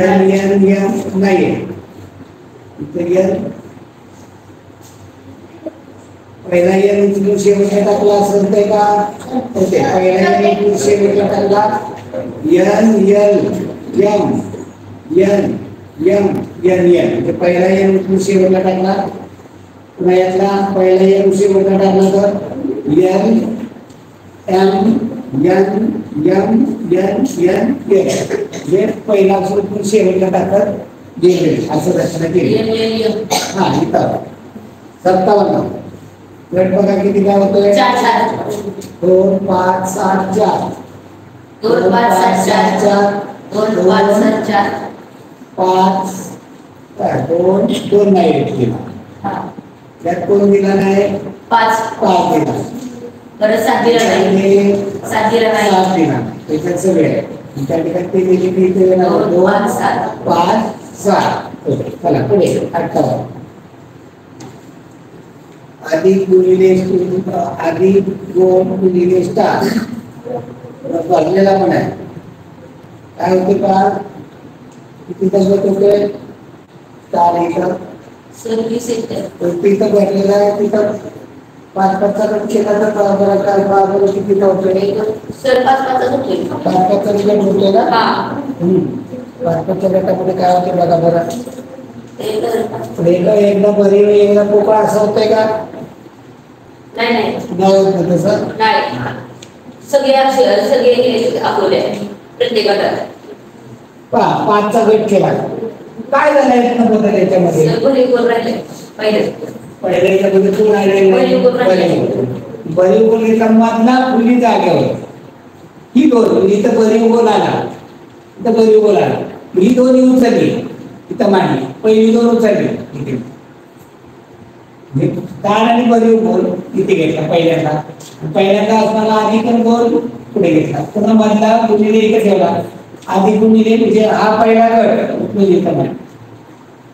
एन एन एन नाही इथे एन पहिला एन उचलून शेवटला टाकला असं होते का होते पहिला एन उचलून शेवटला टाकला N L M N M N N पहिला एन उचलून शेवटला टाकला पुन्हा यातला पहिला एन शेवटला टाकला तर N M N M N N जे पहिला अक्षर शेवटला टाकत गेले असं रचना केली. हा इथं 57 गट बघा किती काय होतोय 2 5 7 4 2 5 7 4 2 5 7 4 5 2 नाही दिला. त्यात कोण दिला नाही 5 दिला. बरं 7 दिला नाही 7 दिला नाही 7 दिला. त्याच्यात सगळे त्या ठिकाणी ते दिली की ते 2 5 7 चला पुढे 58 अधिक गुणिले अधिक 2 गुणिले स्टार भरलेला पण आहे. काय होते का किती तसं होते स्टार इथं तिथं भरलेला आहे. तिथं 5 गट केला तर काय किती होतोय सर 5 होतोय 5 गट होतोय ना. 5 गटामध्ये काय होते बघा बरं. एकदा बरी एकदा पोकळा असं होतंय का नाही होत तसं नाही. सगळे अक्षर सगळे आपले प्रत्येक गटात 5चा गट केला. काय झालंय बदल याच्यामध्ये पहिल्याच्यामध्ये कोण बरी उगवलीचा मधला खुली जागेवर ही दोन इथं बरी उगवला आला इथं बरी उगवला आला ही दोन्ही उचलली इथं मांडली. पहिली 2 उचलली इथे ताण आणि बरी उगवल इथे घेतला पहिल्यांदा असताना अधिक 2 पुढे घेतला. पुन्हा मधला गुणिले इथे ठेवला. अधिक गुणिले म्हणजे हा पहिला गट उचलून इथं मांड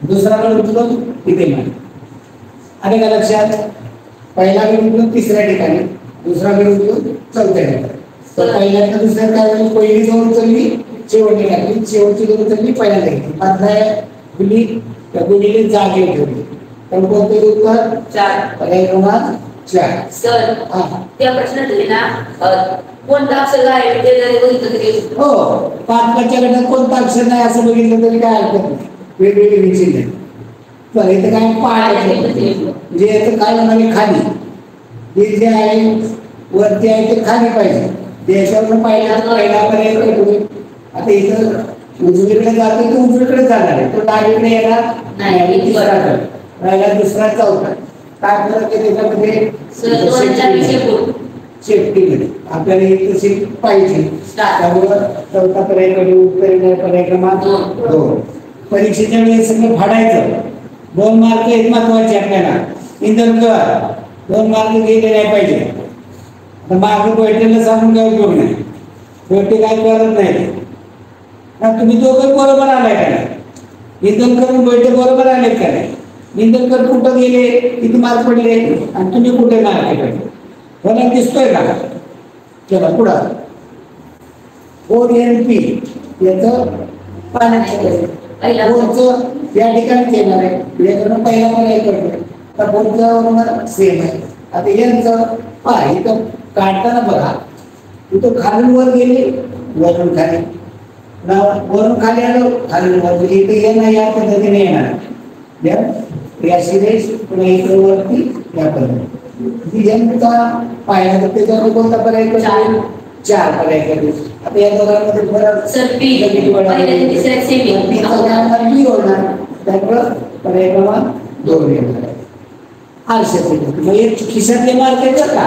दुसरा गट उचलून इथे मांड. आले का लक्षात. पहिला गट उचलून तिसऱ्या ठिकाणी दुसरा गट उचलून चौथ्या ठिकाणी. तर पहिल्यांदा दुसऱ्या काय पहिली 2 उचलली शेवटची घातली शेवटची 2 उचलली पहिल्यांदा घेतली. मधला गुणिले जागे ठेवली. पण कोणते उत्तर 4 पर्याय क्रमांक 4. सर त्या प्रश्नात ना कोणता अक्षर आहे ते जरी बघितलं तरी हो 5 गटात कोणता अक्षर नाही असं बघितलं तरी काय हरकत नाही. वेगवेगळे विचित्र तर इथं काय पाण्याचे म्हणजे याचं काय होणार खाली हे जे आहे वरती आहे ते खाली पाहिजे. याच्यावर पहिला पर्याय आता इथं उजवीकडे जातो तो उजवीकडे जाणार आहे. तो डावीकडे येणार नाही. तिसरा राहिला दुसरा चौथा. काय फरक आहे त्याच्यामध्ये सेफ्टीमध्ये आपल्याला एक तशी पाहिजे. त्यामुळं चौथा पर्याय पर्याय क्रमांक 2. परीक्षेच्या वेळेस सगळं फाडायचं. 2 मार्क एक महत्वाचे आपल्याला इंधन कर 2 मार्क गेले नाही पाहिजे. आता मार्क बैठेला सांगून काय उपयोग नाही. बैठे काय करत नाही. तुम्ही दोघं बरोबर आलाय का नाही इंधन करून बैठे बरोबर आलेत का नाही. इंधन कर कुठं गेले किती मार्क पडले आणि तुम्ही कुठे मार्क पडले फरक दिसतोय का. चला पुढं 4NP याचं पाण्याचं या ठिकाणी येणार आहे. याकडून पहिला पर्याय करतो तर बोलचं सेम आहे. आता यांचं इथं काढताना बघा इथं खालून वर गेले वरून खाली वरून खाली आलो खालून वर गेले. इथे येणार या पद्धतीने येणार या शिरेश पुन्हा इकडे वरती या पद्धतीने यांचा पाहिला तर त्याच्यावर कोणता पर्याय करतो 4 पर्याय करतो. आता या दोघांमध्ये फरक त्यामुळं पर्याय क्रमांक 2 येणार. आरशातले खिशातले मार्क आहेत का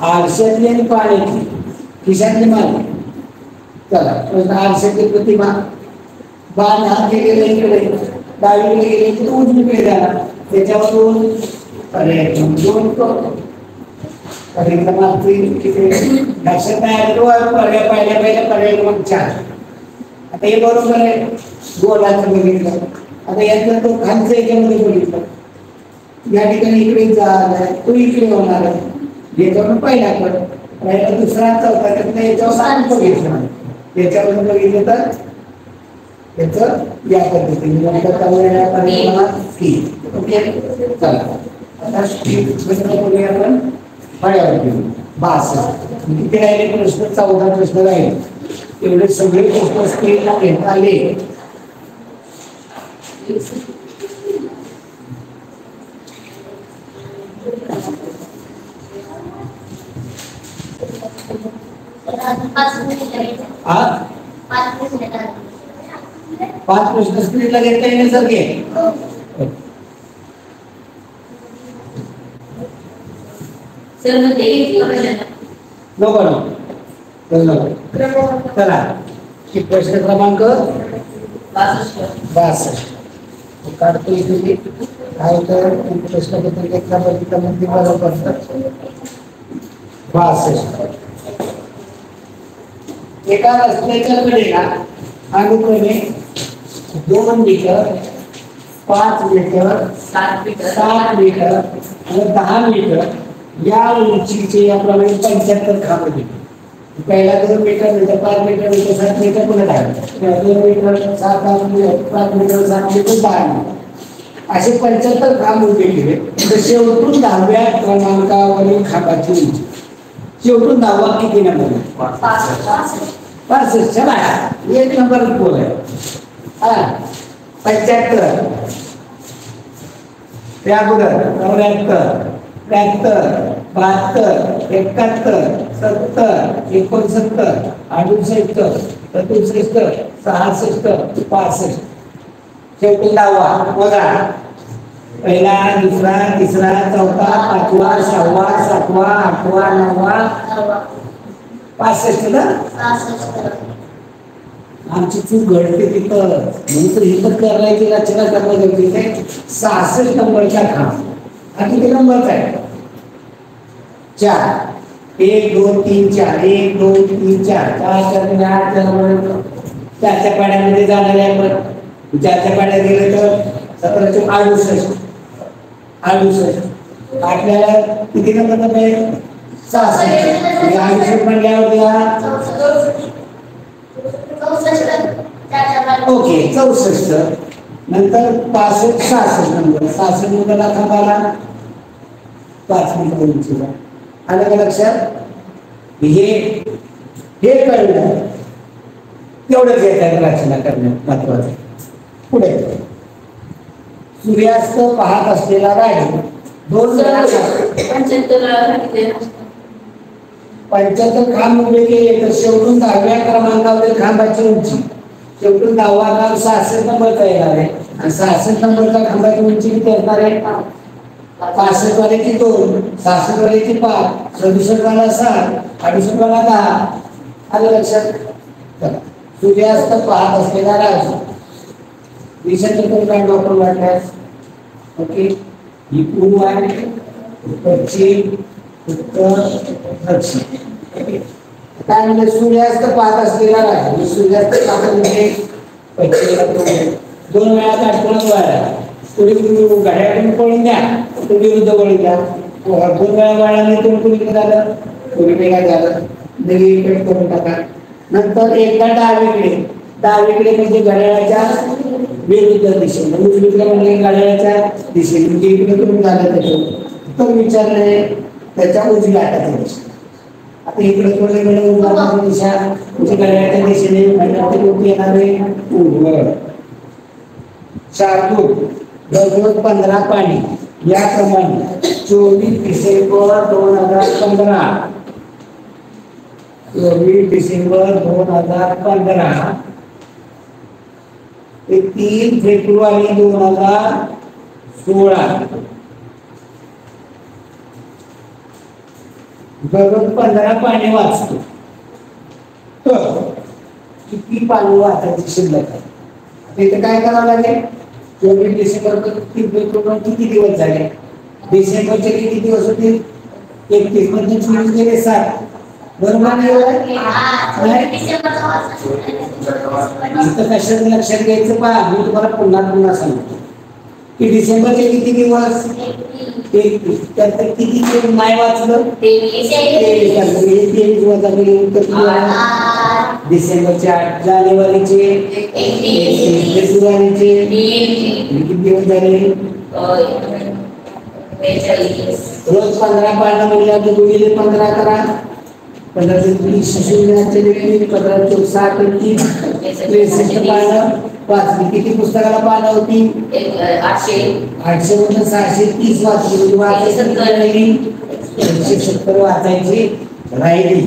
आरशातली आणि पाण्याची खिशातले मार्क. चला आरशातली प्रतिमा बाण हा गेलेला इकडे डावीकडे गेले की तो उजवीकडे जाणार. त्याच्यावरून पर्याय क्रमांक 2 करतो. पर्याय क्रमांक 3 किती लक्षात नाही आलं तो पर्याय पहिल्या पर्याय क्रमांक 4. आता हे बरोबर आहे. गोलाचं बघितलं. आता याचा तो खालचं याच्यामध्ये बघितलं या ठिकाणी इकडे जाणार तो इकडे होणार आहे. याच्यावरून पहिला पहिला दुसरा चौथा त्यातला याच्यावर आणखं घेतलं याच्यावरून बघितलं तर याचं या पद्धतीने ओके. चला आता आपण फळ्यावर घेऊ 62. किती राहिले प्रश्न 14 प्रश्न राहिले. एवढे सगळे प्रश्न स्क्रीनला घेता आले. पाच मिनिटं. हा 5 मिनिटं. 5 प्रश्न स्क्रीनला घेता येण्यासारखे. सर मग ते घेतलं नको चला प्रश्न क्रमांक 62 काढतो इथे काय तर प्रश्नपत्रिकेतला बघितल्यामध्ये बरोबर 62 एका रस्त्याच्या कडेला अनुक्रमे 2 मीटर 5 मीटर 7 मीटर 7 मीटर आणि 10 मीटर या उंचीचे याप्रमाणे 75 खांब दिले. पहिला 2 मीटर नंतर 5 मीटर नंतर 7 मीटर पुन्हा 10 2 metre 7 metre 5 metre 7 metre 10 metre असे 75 खांब उभे केले. तर शेवटून 10व्या क्रमांकावरील खांबाची उंची शेवटून 10वा किती नंबर 65 चला 1 नंबर बोल आहे. हा 75 त्या अगोदर 74 73 72 71 70 69 68 67 66 65 शेवटी 10वा बघा पहिला दुसरा तिसरा चौथा 5वा 6वा 7वा 8वा 9वा 65 ना. 66. आमची चूक घडते तिथं नंतर इथं करायची रचना करणं गरजेचं आहे. 66 नंबरच्या खांब हा किती नंबरचा आहे 4 1 2 3 4 1 2 3 4 5 6 7 8 9 4च्या पाड्यामध्ये जाणार आहे. आपण 4च्या पाड्यात गेलं तर 17 68 आपल्याला किती नंबर आहे 66 68 म्हणल्यावर ओके 64 नंतर 65 66 नंबर 66 नंबरला खांबाला 5 मीटर उंचीला आलं का लक्षात. हे कळलं तेवढंच येतात रचना करणं महत्वाचं. पुढे सूर्यास्त पाहत असलेला राहील 75 खांब उभे केले तर शेवटून 10व्या क्रमांकावरील खांबाची उंची शेवटून 10वा खांब 66 नंबरचा येणार आहे आणि 66 नंबरच्या खांबाची उंची किती असणार आहे 65 वाल्याची 2 66 वाल्याची 5 67 वाला 7 68 वाला 10 आलं लक्षात. सूर्यास्त पाहत असलेला राजू दिशाचक्र काय वापरून वाटल्यास ओके ही पूर्व आहे पश्चिम उत्तर दक्षिण काय म्हणजे सूर्यास्त पाहत असलेला राजू सूर्यास्त पाहत म्हणजे पश्चिम 2 वेळा आठवण वाढला तुम्ही घड्याळून पळून द्या तुम्ही विरुद्ध पळून द्या 2 वेळा वाढला तुम्ही झालं तुम्ही वेगळा झालं नेगेटिव्ह करून टाका. नंतर एकदा डावीकडे म्हणजे घड्याळाच्या विरुद्ध दिशेने उजवीकडे म्हणजे घड्याळाच्या दिशेने म्हणजे इकडे तुम्ही झालं त्याच्यावर तर विचारले त्याच्या उजव्या हाताच्या दिशेने. आता इकडे थोडे वेळ उजव्या दिशा म्हणजे घड्याळाच्या दिशेने घड्याळाचे येणारे उजवळ शार्दूल दररोज 15 पाणी याप्रमाणे 24 डिसेंबर 2015 24 डिसेंबर 2015 ते 3 फेब्रुवारी 2016 दररोज 15 पाणी वाचतो तर किती पाणी वाचायची शिल्लक आहे. इथे काय करावं लागेल 24 डिसेंबर 3 फेब्रुवारी किती दिवस झाले डिसेंबरचे किती दिवस होते 31 म्हणजे 24 गेले 7 बरोबर कशात लक्षात घ्यायचं पहा मी तुम्हाला पुन्हा सांगतो की डिसेंबरचे किती दिवस 31 त्यानंतर किती नाही वाचलं 23 वजा डिसेंबरचे 8 जानेवारीचे 31 फेब्रुवारीचे किती दिवस झाले रोज 15 पाळणं म्हणजे गुणिले 15 करा 15 30 शून्याचे 15 चौक 7 30 63 पाळणं 5 किती पुस्तकाला पाळणं होती 800 मधून 630 वाचली 170 वाचायची राहिली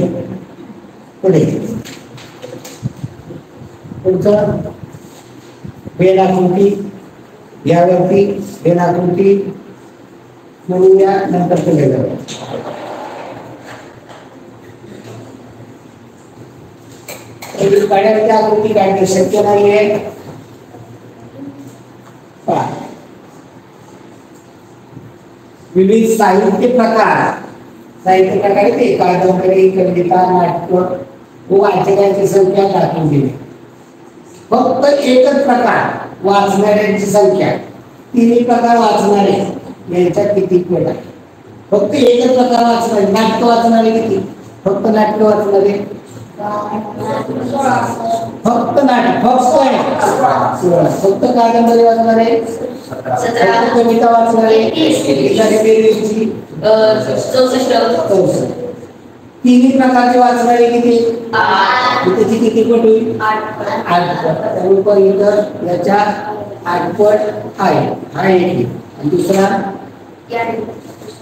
पुढे पुढचं बेनाकृती यावरती बेनाकृती म्हणूया नंतर केले जाईल. पाण्याची आकृती काढणे शक्य नाहीये. विविध साहित्य प्रकार ते कादंबरी कविता नाटक व वाचकांची संख्या दाखवून दिली. फक्त एकच प्रकार वाचणाऱ्यांची संख्या, तिन्ही प्रकार वाचणारे यांच्या किती पट आहे. फक्त एकच प्रकार वाचणारे, नाटक वाचणारे किती? फक्त नाटक वाचणारे फक्त नाटक फक्त कादंबरी वाचणारे, फक्त कविता वाचणारे 64. तिन्ही प्रकारचे वाचणारे किती? त्याची किती पट होईल? 8 पट. त्यामुळे इतर याच्या 8 पट आहे. हा एक. आणि दुसरा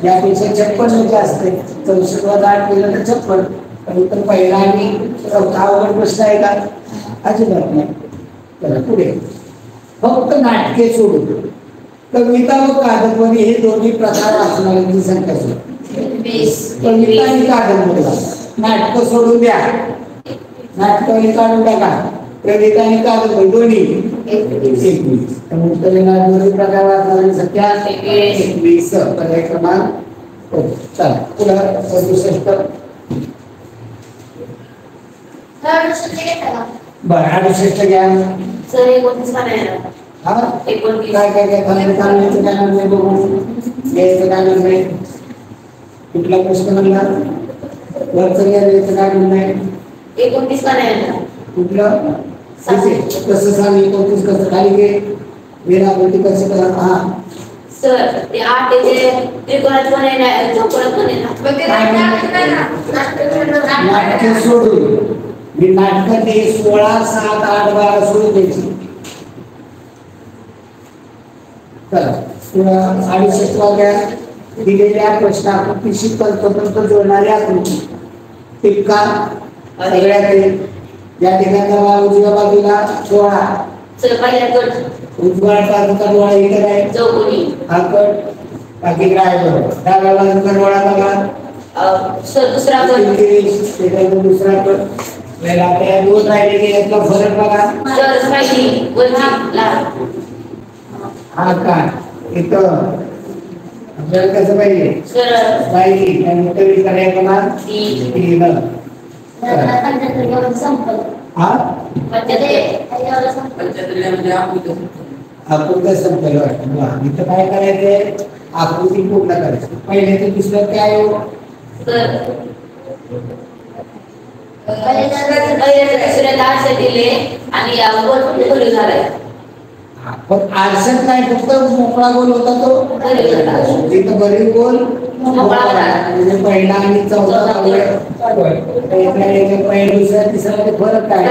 यापेक्षा 56 जास्त आहे. 64 8 केलं तर 56. पण इतर पहिला आणि चौथा अवघड प्रश्न आहे का? अजिबात नाही. चला पुढे. फक्त नाटके सोडून कविता व कादंबरी हे दोन्ही प्रकार वाचणाऱ्यांची संख्या कविता आणि कादंबरी. नाटक सोडून द्या, नाटकाने काढून टाका. कविता आणि कादंबरी दोन्ही 21. दोन्ही प्रकार वाचणाऱ्यांची संख्या 21. पर्याय क्रमांक. चला पुढे 67. बरं 68 घ्या. सर 29 पाण्याला हा काय काय काय काढण्याचं काय नाही बघून घ्यायचं काय नाही. कुठला प्रश्न म्हणला? वरचं घ्यायचं काय नाही. 29 पाण्याला कुठलं कसं सांग? 29 कसं खाली घे. वेळावरती कसं करा? हा सर ते 8 ते त्रिकोणात पण आहे, चौकोनात पण आहे. नाटक सोडून मी नाटक ते 16 7 8 12 सोडून द्यायची. चला 68 वाग्या दिलेल्या प्रश्नाकृतीशी तंतोतंत जोडणारी आकृती टिपका सगळ्यात या ठिकाणी उजव्या बाजूला 16 सर पहिला गट उजवा बाजूचा डोळा इकडे आहे, चौकोनी हा कट बाकी काय बरोबर. डाव्या बाजूचा डोळा बघा सर दुसरा गट दुसरा कट. आपल्या दोन राहिले की यातला फरक बघा. सर पहिली वरती लाल हा काय इथं आपल्याला कसं पाहिजे? सर पाहिजे आणि तरी करायला बघा 3. हा आकृती संपलं वाटतं. इथं काय करायचंय? आकृती पूर्ण करायची. पहिले ते दुसरं काय हो? दुसऱ्या आरसे दिले आणि वर झालाय. पण आरशात नाही, फक्त मोकळा गोल होता तो. तिथं बरीच गोल म्हणजे पहिला आणि चौथा पहिला दुसऱ्या तिसरा फरक काय?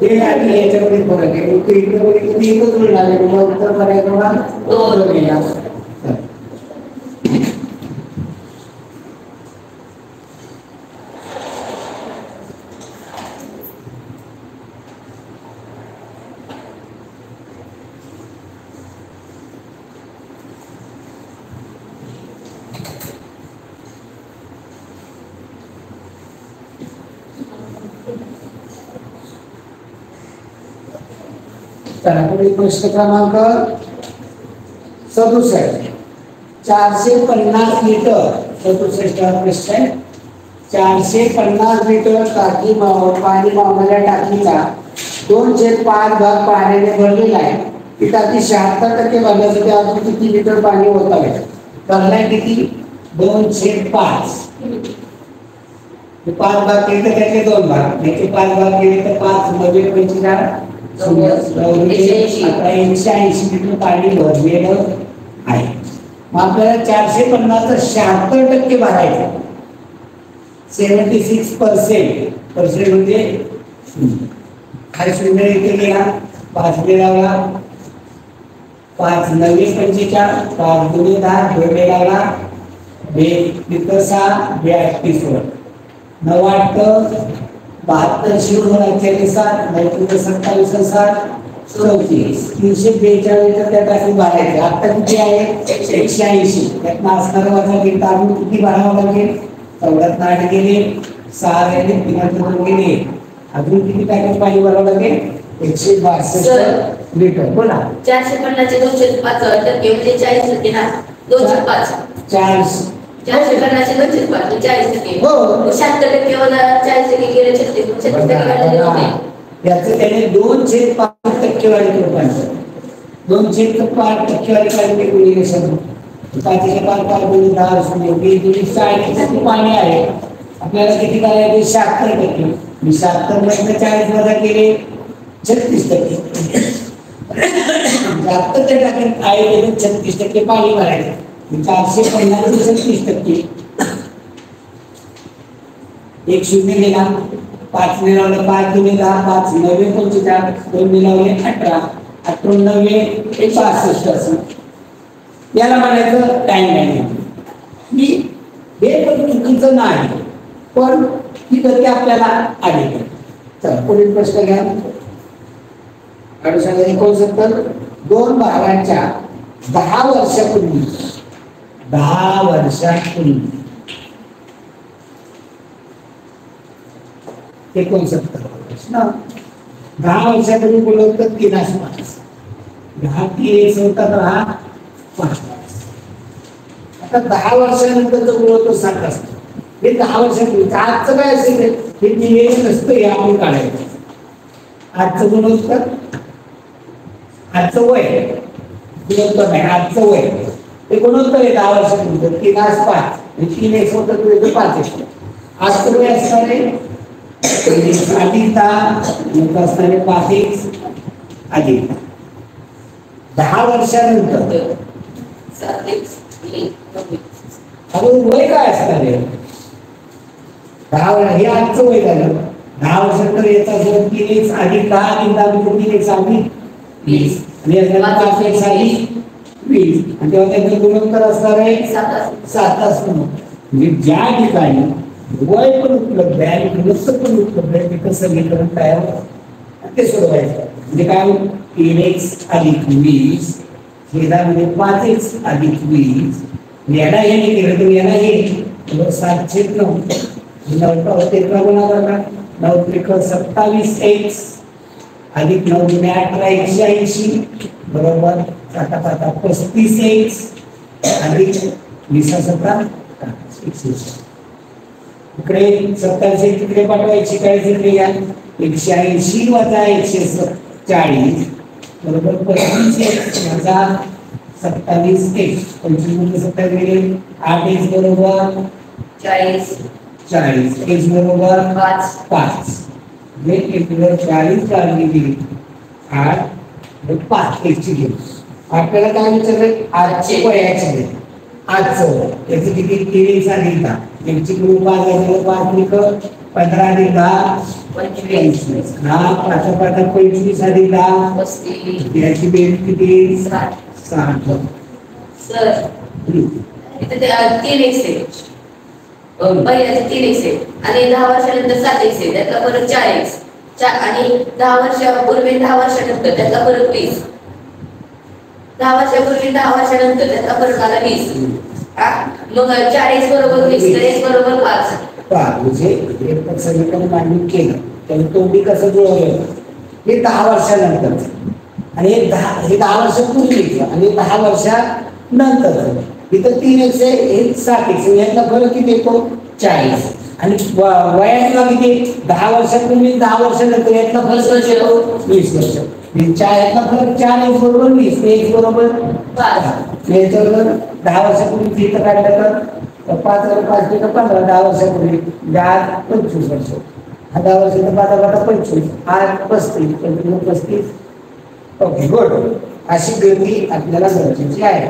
ते आणि याच्यामध्ये फरक आहे. इथं जुळणार आहे. उत्तर पर्याय क्रमांक 2. प्रश्न क्रमांक 67. 450 लिटर 67 प्रश्न आहे. 450 लिटर टाकी पाणी मावणाऱ्या टाकीचा 2/5 भाग पाण्याने भरलेला आहे. ती टाकी 76% भरण्यासाठी अजून किती लिटर पाणी ओतावे? भरलाय किती? 2/5. 5 भाग केले तर त्याचे 2 भाग, त्याचे 5 भाग केले तर 5 मध्ये 45 180 लिटर पाणी भरलेलं आहे. मग आपल्याला 450 76% भरायचं. 76% म्हणजे काय शून्य इथे गेला, 5 लावला, 5 9 45, 5 2 10 2 लावला, 2 6 2 8 30. 9 72 शिवराचे 7 27 34 342 त्या टाकी भरायचे. आता किती आहे 180. त्यातनं असणारा वजा घेता अजून किती भरावं लागेल 84 गेले 6 राहिले 3 गेले अजून किती टाकी पाणी भरावं लागेल 162 लिटर. बोला 450 चे 205 टक्के म्हणजे 40% ना 205 450 चे 205 40%. हो 76% वजा 40% गेले 36% याचं त्याने 2/5 टक्केवारी रूपांतर 2/5 टक्केवारी काढली गुणिलेशन 5/5 गुणिले 10 शून्य 40 पाणी आहे. आपल्याला किती करायचे 76%. 76 मध्ये 40 वजा केले 36%. जास्त त्या टाक्यात आहे 36% पाणी भरायचं 450 36%. 1 शून्य गेला 5 मिळवलं 5 गुणिले 10 5 9 45 2 मिळवले 18 98 65. याला म्हणायचं टाइम मॅनेजमेंट. हे पण चुकीचं नाही पण ही गती आपल्याला आली. चला पुढील प्रश्न घ्या. 69 2 भागांच्या 10 वर्षापूर्वी 10 वर्षापूर्वी 69 प्रश्न 10 वर्षापूर्वी बोलवत 3/5 10 3 होतात 5. आता 10 वर्षानंतरचं बोलवतो 7 असतं. हे 10 वर्षापूर्वी आजचं काय असेल हे दिलेलं नसतं हे आपण काढायचं. आजचं गुणोत्तर आजचं वय गुणोत्तर नाही आजचं वय ते गुणोत्तर आहे 10 वर्षापूर्वी 3/5 3 होतं 5. आजचं वय असणार आहे अधिक 10 असणारे 5 अधिक 10 वर्षानंतर अजून वय काय असणार आहे 10 वर्ष हे आजचं वय झालं. 10 वर्षानंतर याचा जर 3 अधिक 10 अधिक 10 अधिक 20 आणि याचा 5 अधिक 20 आणि तेव्हा त्याचं गुणोत्तर असणार आहे 7 असणार. म्हणजे ज्या ठिकाणी वय पण उपलब्ध आहे आणि गुणोत्तर पण उपलब्ध आहे तिथं समीकरण तयार ते सोडवायचं. म्हणजे काय 3x अधिक 20 छेदा म्हणजे 5x अधिक 20 याला हे नाही केलं तर याला हे 7/9 9 गुणाकार 9 त्रिक 27x अधिक 9 गुणे 18 180 बरोबर 7 35x अधिक 20 180. इकडे 27 तिकडे पाठवायची 40 इकडे घ्या 180 वजा 140 बरोबर 25x वजा 27x 25 27 गेले 8x बरोबर 40 x बरोबर 5 म्हणजे 140 काढली गेली 8 5 x ची गेली. आपल्याला काय विचारलंय आजचे वयाचे आजचं याचं किती 3x अधिक 10 यांची ग्रुप 5 झालं 5 त्रिक 15 अधिक 10 25 हा 5 25 अधिक 10 35 याची बेरीज किती 60. सर इथे 3x आहे पहिल्याचे 3x आहे आणि 10 वर्षानंतर 7x आहे त्यातला परत 4x आणि 10 वर्षापूर्वी 10 वर्षानंतर त्यातला परत 20 10 वर्षापूर्वी 10 वर्षानंतर त्यातला परत आला 20 मग 4x बरोबर 20 तर x बरोबर 5 म्हणजे हे समीकरण मांडणी केलं तर तोंडी कसं जुळवलं हे 10 वर्षानंतर आणि हे 10 वर्षापूर्वी आणि 10 वर्षानंतर इथं 3x आहे हे 7x यातला फरक किती येतो 40 आणि वयातला किती 10 वर्षापूर्वी 10 वर्षानंतर यातला फरक येतो 20 वर्ष. यातला फरक 4x बरोबर 20 x बरोबर 5 याच्यावर 10 वर्षापूर्वी इथं काढलं तर 5 5 15 10 वर्षापूर्वी 25 वर्ष 10 वर्षाचं 5 25 8 35 ओके गुड. अशी गती आपल्याला गरजेची आहे.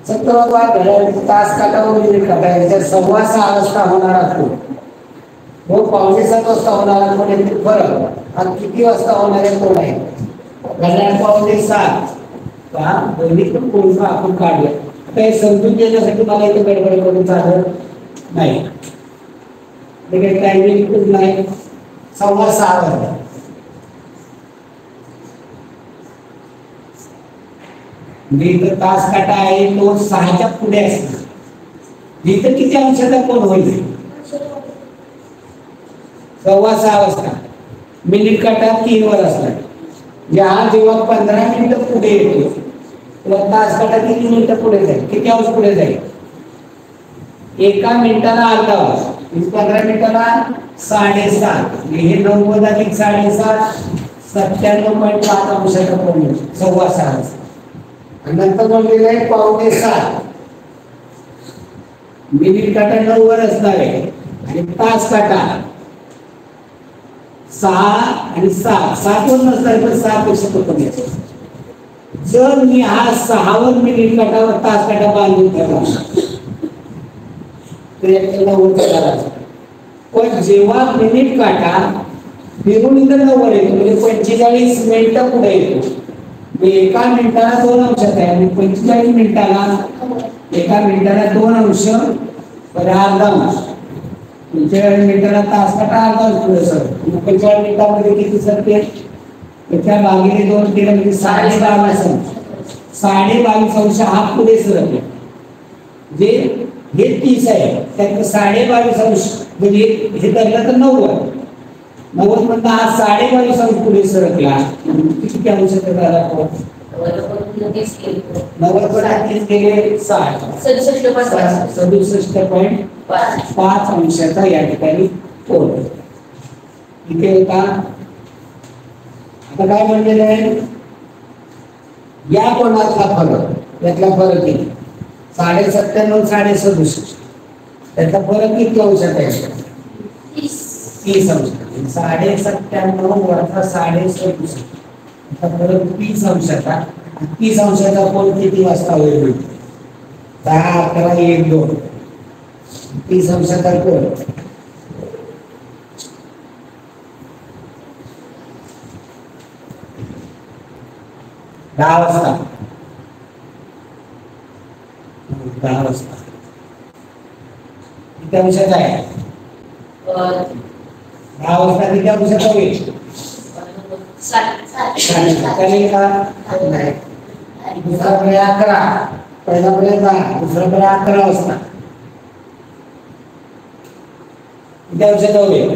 17वा घड्याळाचा तास काटा व मिनिट काटा याच्यात 6:15 वाजता होणार असतो व 6:45 वाजता होणार असतो फरक हा किती वाजता होणार आहे कोण आहे घड्याळ 6:45 का दोन्ही पण कोणता आपण काढूया. आता हे समजून घेण्यासाठी मला इथे गडबड करून चालत नाही. म्हणजे टायमिंग पूर्ण आहे 6:15 वाजता. इथं तास काटा आहे तो 6च्या पुढे असणार. इथं किती अंशाचा कोण होईल? 6:15 वाजता. मिनिट काटा 3 वर असणार. हा जेव्हा 15 मिनिटं पुढे येतो तेव्हा तास काटा किती मिनिटं पुढे जाईल? किती अंश पुढे जाईल? 1 मिनिटाला अर्धा अंश. 15 मिनिटाला 7.5. हे 90 अधिक 7.5 97.5 अंशाचा कोण येईल 6:15 वाजता. नंतर म्हणलेलं आहे 6:45. मिनिट काटा 9 वर असणार आहे आणि तास काटा 6 आणि 7 वर नसणार पण 6 पेक्षा कमी असेल. जर मी हा 6 वर मिनिट काटावर तास काटा बांधून ठेवला तर याच्या 90 झाला. पण जेव्हा मिनिट काटा फिरून इथं 9 वर येतो म्हणजे 45 मिनिटं पुढे येतो. 1 मिनिटाला 2 अंशात आहे आणि 45 मिनिटाला 1 मिनिटाला 2 अंश अर्धा अंश. 45 मिनिटाला तास काटा अर्धा अंश पुढे सर. 45 मिनिटामध्ये किती सरते? त्याच्या भागिले 2 केलं म्हणजे 22.5 अंश. 22.5 अंश हा पुढे सरकले. जे हे 30 आहे त्यात 22.5 अंश म्हणजे हे धरलं तर 90. 90 म्हणता हा 22.5 अंश पुढे सरकला. किती अंश झाला? 90 पण 30 गेले 60. 67.5 अंशाचा या ठिकाणी कोन. इथे होता. आता काय म्हणलेलं आहे? या कोणातला फरक यातला फरक किती? 97.5 67. त्याचा फरक किती अंशात आहे? 30 अंश. 97.5 वरचा 67. त्याचा फरक 30 अंशाचा. 30 अंशाचा कोण किती वाजता होईल? 10 11 1 2. 30 अंशाचा कोण 10 वाजता. 10 वाजता किती अंशाचा आहे? 10 वाजता किती अंशाचा होईल? 60 का? नाही. दुसरा पर्याय 11. पहिला पर्याय 10. दुसरा पर्याय 11 वाजता. किती अंशाचा होईल?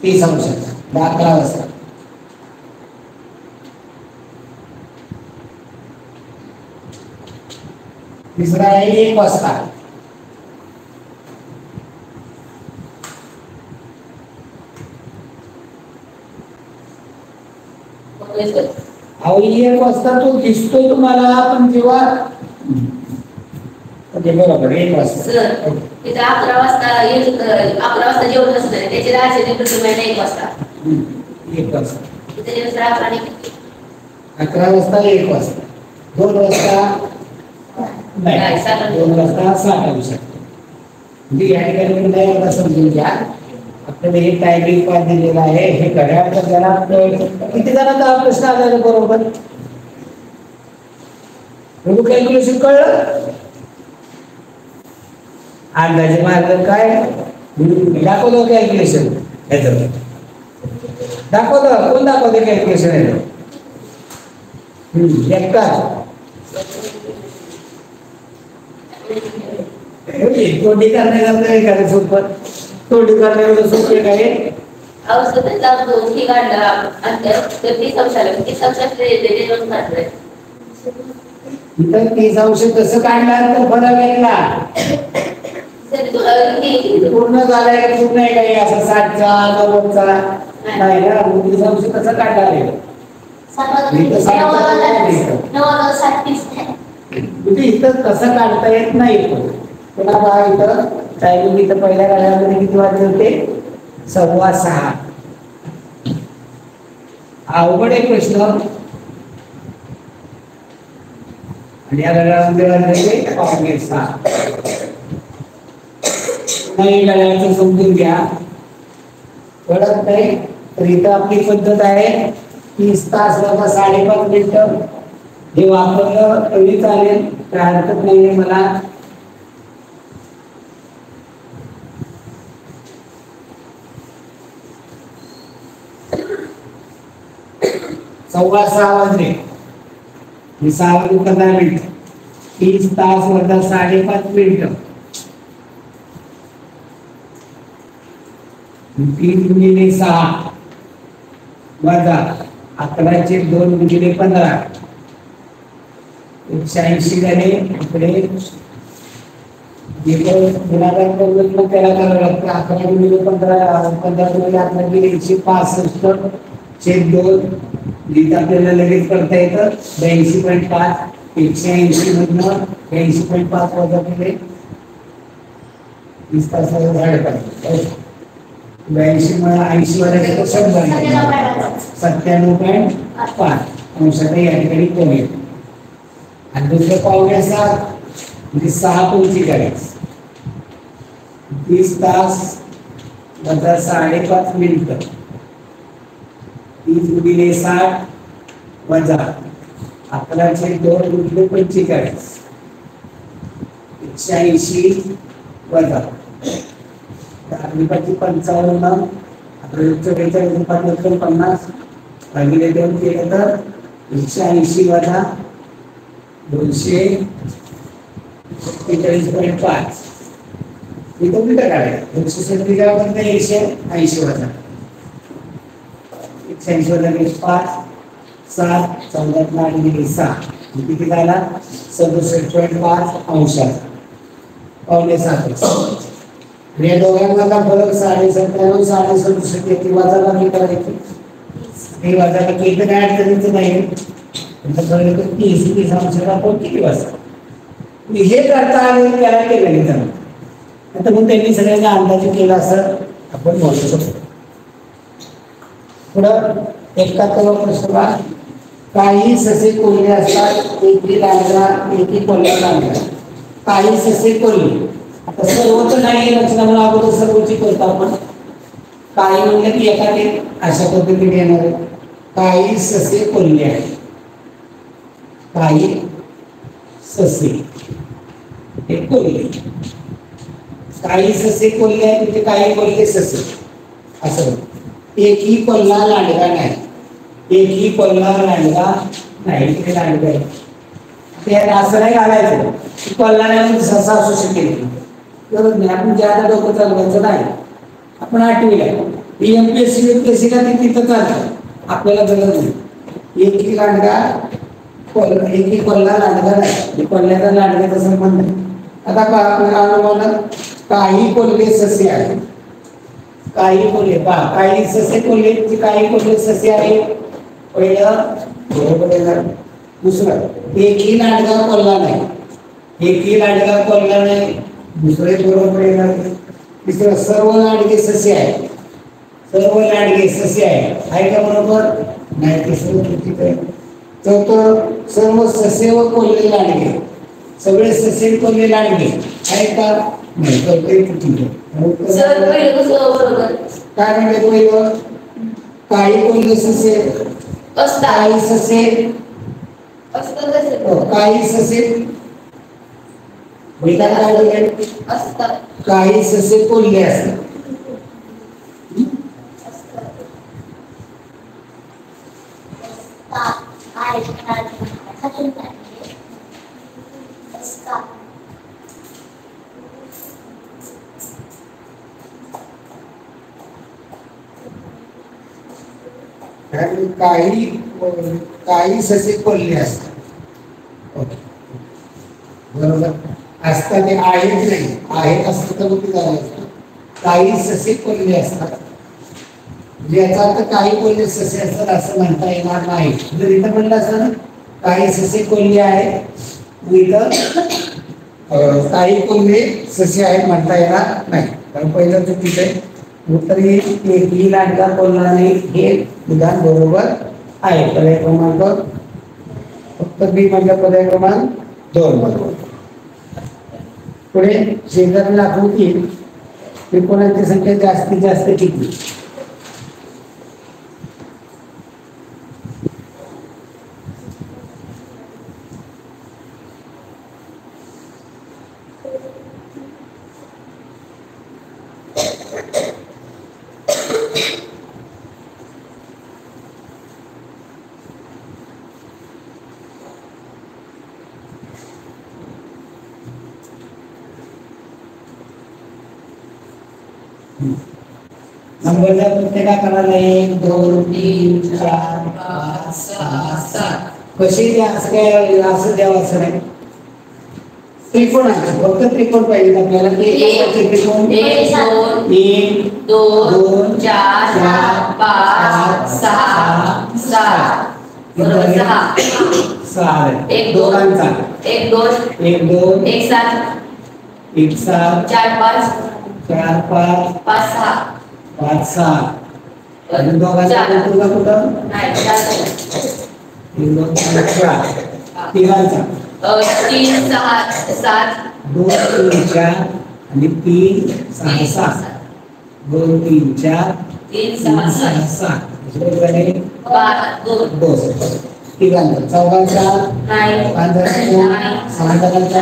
30 अंशाचा. 10-11 वाजता. तिसरा आहे 1 वाजता. अहो 1 वाजता तो दिसतोय तुम्हाला पण जेव्हा बरोबर 1 वाजता. सर तिथे 11 वाजता 11 वाजता जेवण असतं त्याची राहायची 1 वाजता. 1 वाजता. तिथे 11 वाजता 1 वाजता. 2 वाजता नाही. 2 वाजता 60 अंश. म्हणजे या ठिकाणी पुन्हा एकदा समजून घ्या. आपल्याला हे टायमिंग पास दिलेलं आहे. हे घड्याळाच्या जणात किती जणांचा हा प्रश्न आला बरोबर? कॅल्क्युलेशन कळलं? अंदाजे मार्ग काय दाखवतो? कॅल्क्युलेशन दाखवतो. कोण दाखवते कॅल्क्युलेशन? एकटा तोंडी करण्याचं सोपं. तोंडी करण्याचं सोपे काय? इथं 30 अंश कसं काढला तर फरक येईल. पूर्ण झालाय पूर्ण आहे काही असं 60चा 90चा नाही ना. 30 अंश कसं काढणार आहे? इथं कसं काढता येत नाही. पुन्हा बघा इथं टायमिंग इथं पहिल्या गाड्यामध्ये किती वाजले होते? 6:15. अवघड आहे प्रश्न. आणि या गाड्यामध्ये वाजले 6:15. नाही गाड्याचं समजून घ्या. कळत नाही तर इथं आपली पद्धत आहे 30 तास वजा 5.5 मिनिटं. हे वापरलं तरी चालेल, काय हरकत नाहीये मला. 6:15 वाजले. मी 6:15 30 तास वजा 5.5 मिनिटं. 3 गुणिले 6 वजा 11/2 गुणिले 15 180 झाले. इकडे गुणाकार करून मग त्याला करावं लागतं. 11 गुणिले 15 15 गुणिले 11 गेले 165/2 लिहिता आपल्याला लगेच करता येतं. 82.5 180 मधनं 82.5 वजा केले 20 तासाला 5.5 82 मला 80 वजा केलं 100 97.5 अंशाचा या ठिकाणी कमी येतो. आणि दुसरं पाहुणे 7 म्हणजे 6:45 30 तास वजा 5.5 मिनिटं 30 गुणिले 60 वजा 11/2 गुणिले 45 180 वजा 55 50 भागिले 2 केलं तर 180 वजा 243.5 इथं उलटं काढायचं 270 वजा 180 वजा 5 7 14 आणि 6 किती झाला 67.5 अंशाचा पावणे 7. या दोघांमधला फरक 97 67 येते वजाला मी करायची हे वजाला केलं काय अडचणीचं नाही. 30 अंशाला आपण किती वाजता हे करता आले त्याला केलं नाही जमत. आता मग त्यांनी सगळ्यांना अंदाजे केला असं आपण बोलू शकतो. पुढं 71 प्रश्न पहा. काही ससे कोल्हे असतात एकी लांडगा एकी कोल्हा लांडगा. काही ससे कोल्हे आता सर्व तर नाही रचना म्हणून अगोदर सर्वची करतो आपण. काही म्हणलं की एखादी अशा पद्धतीने येणार आहे. काही ससे कोल्हे आहेत. काही ससे हे कोल्हे. काही ससे कोल्हे आहेत म्हणजे काही कोल्हे ससे असं. एकही कोल्हा लांडगा नाही. एकही कोल्हा लांडगा नाही. तिथे लांडगा आहे ते असं नाही घालायचं कोल्हा नाही ससा असू शकेल. आपण ज्यादा डोकं चालवायचं नाही. आपण 8वीला एमपीएससी यूपीएससी का तिथं चालतं आपल्याला गरज नाही. एकही लांडगा एकी कोल्हा लांडगा नाही. कोल्ह्याचा लांडग्याचा संबंध नाही. आता आपल्याला काही कोल्हे ससे आहेत. काही कोल्हे पहा काही ससे कोल्हे काही कोल्हे ससे आहेत. पहिलं बरोबर येणार. दुसरं एकही लांडगा कोल्हा नाही. एकही लांडगा कोल्हा नाही. दुसरे बरोबर येणार. तिसरं सर्व लांडगे ससे आहेत. सर्व लांडगे ससे आहेत आहे का बरोबर नाही. तिसरं चुकीचं आहे. चौथं सर्व ससे व कोल्हे लांडगे सगळे ससे कोल्हे लांडगे आहे का नाही. काय म्हणजे पहिलं काही कोल्हे ससे काही ससे काही ससे काही ससे कोल्हे असतात. काही ससे कोल्हे असतात. बरोबर असतात ते आहेत नाही. आहेत असतं तर कुठे झालं असतं. काही ससे कोल्हे असतात म्हणजे याचा अर्थ काही कोल्हे ससे असतात असं म्हणता येणार नाही. जर इथं म्हणलं असतं ना काही ससे कोल्हे आहेत इथं काही कोल्हे ससे आहेत म्हणता येणार नाही. कारण पहिलं चुकीचं आहे. उत्तर एकही लांडगा कोल्हा नाही हे विधान बरोबर आहे. पर्याय क्रमांक फक्त बी मधला पर्याय क्रमांक 2 बरोबर. पुढे शेजारी आकृती त्रिकोणांची संख्या जास्तीत जास्त किती. नंबर द्या प्रत्येकाकडे 1 2 3 4 5 6 7 कशी द्या असं काय असं द्यावं असं नाही त्रिकोण आहे फक्त त्रिकोण पाहिजे आपल्याला ते त्रिकोण 1 2 2 4 5 6 7 बरोबर 6 एक दोघांचा 1 2 1 2 1 7 1 7 4 5 4 5 5 6 5 6 आणि दोघांचा कुठला कुठं नाही 4 1 2 3 4 तिघांचा 3 6 7 2 3 4 आणि 3 6 7 2 3 4 3 6 7 12 2 तिघांचा चौघांचा नाही 5 जणांचा 6 जणांचा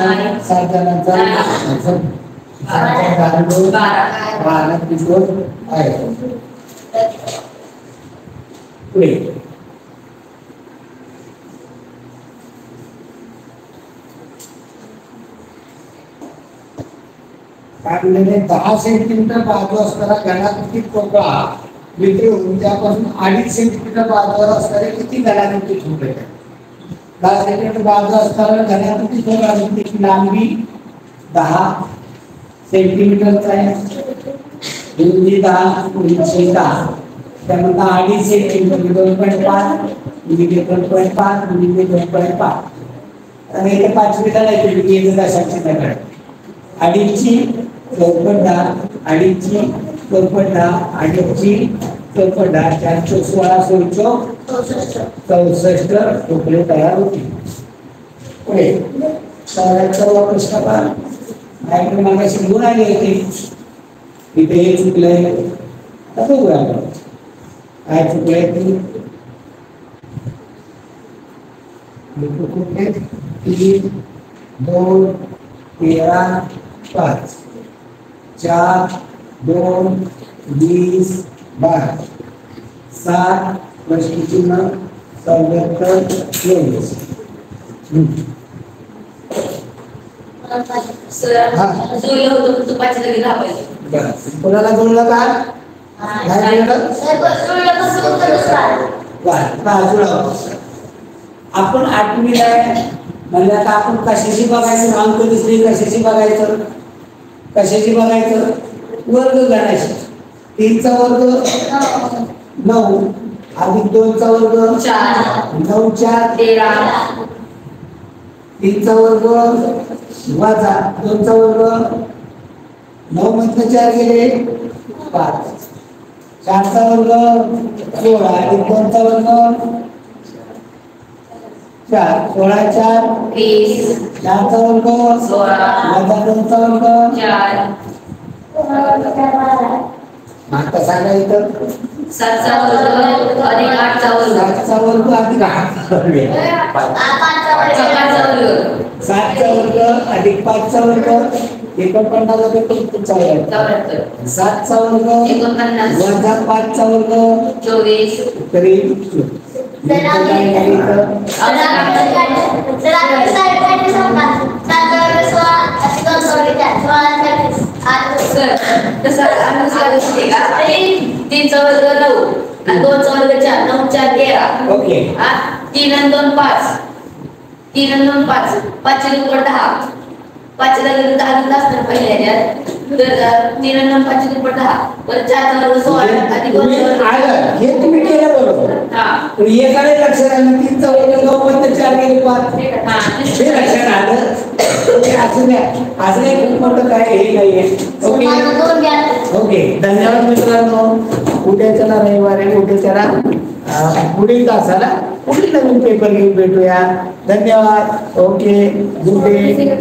7 जणांचा 12 त्रिकोण आहे पुढे काढलेले 10 सेंटीमीटर बाजू असणारा घनाकृती पोकळा विक्री होऊन त्यापासून 2.5 सेंटीमीटर बाजूवर असणारे किती घनाकृती ठोकळे 10 सेंटीमीटर बाजू असणारा घनाकृती पोकळा त्याची लांबी 10 सेंटीमीटरचा आहे रुंदी 10 उंची 10 त्यानंतर 2.5 सेंटीमीटर 2.5 म्हणजे 2.5 म्हणजे 2.5 आणि इथे 5 मीटर आहे तुम्ही दशांश मीटर 2.5 चौपट 10 2.5 चौपट 10 2.5 चौपट 10 4 16 64 ठोकळे तयार होतील पुढे सर्व प्रश्न पहा मागाशी गुण आले होते इथे हे चुकलंय आता बघूया आपण काय चुकलंय ते 3 2 13 5 4 2 20 12 7 प्रश्नचिन्ह 74 24 जुळलं होतं तुपाची लगी धावायची बरं कोणाला जुळलं का नाही जुळलं आपण आठवीला म्हणजे आता आपण कशाशी बघायचं अंक दिसले कशाशी बघायचं वर्ग गणाशी 3 चा वर्ग 9 अधिक 2 चा वर्ग 4 9 4 13 3 चा वर्ग वजा 2 चा वर्ग 9 मध्ये 4 गेले 5 4 चा वर्ग 16 अधिक 2 चा वर्ग 4 16 4 20 4 चा वर्ग 16 वजा 2 चा वर्ग 4 आता सांगायचं 7 चा वर्ग अधिक 8 चा वर्ग 7 चा वर्ग अधिक 8 चा वर्ग 7 चा वर्ग अधिक 5 चा वर्ग 49 तुमचा आहे 7 चा वर्ग 49 वजा 5 चा वर्ग 24 तरी तसं अनुसार का 3 चा वर्ग 9 आणि 2 चा वर्ग 4 9 4 13 ओके 3 आणि 2 5 3 आणि 2 5 5 चे दुप्पट 10 5 ला गेलं 10 घेतलं असतं पहिल्या ह्याच्यात तर 3 आणि 2 5 चे दुप्पट 10 परत 4 चा वर्ग 16 आणि 2 चा वर्ग आलं हे तुम्ही केलं बरोबर पण एकाने लक्षात आलं 3 चा वर्ग 9 मध्ये 4 गेले 5 हे लक्षात आलं असं नाही खूप मोठं काय हे नाहीये ओके धन्यवाद मित्रांनो उद्याच्याला रविवारी उद्याच्याला पुढील तासाला पुढील नवीन पेपर घेऊन भेटूया धन्यवाद ओके गुड डे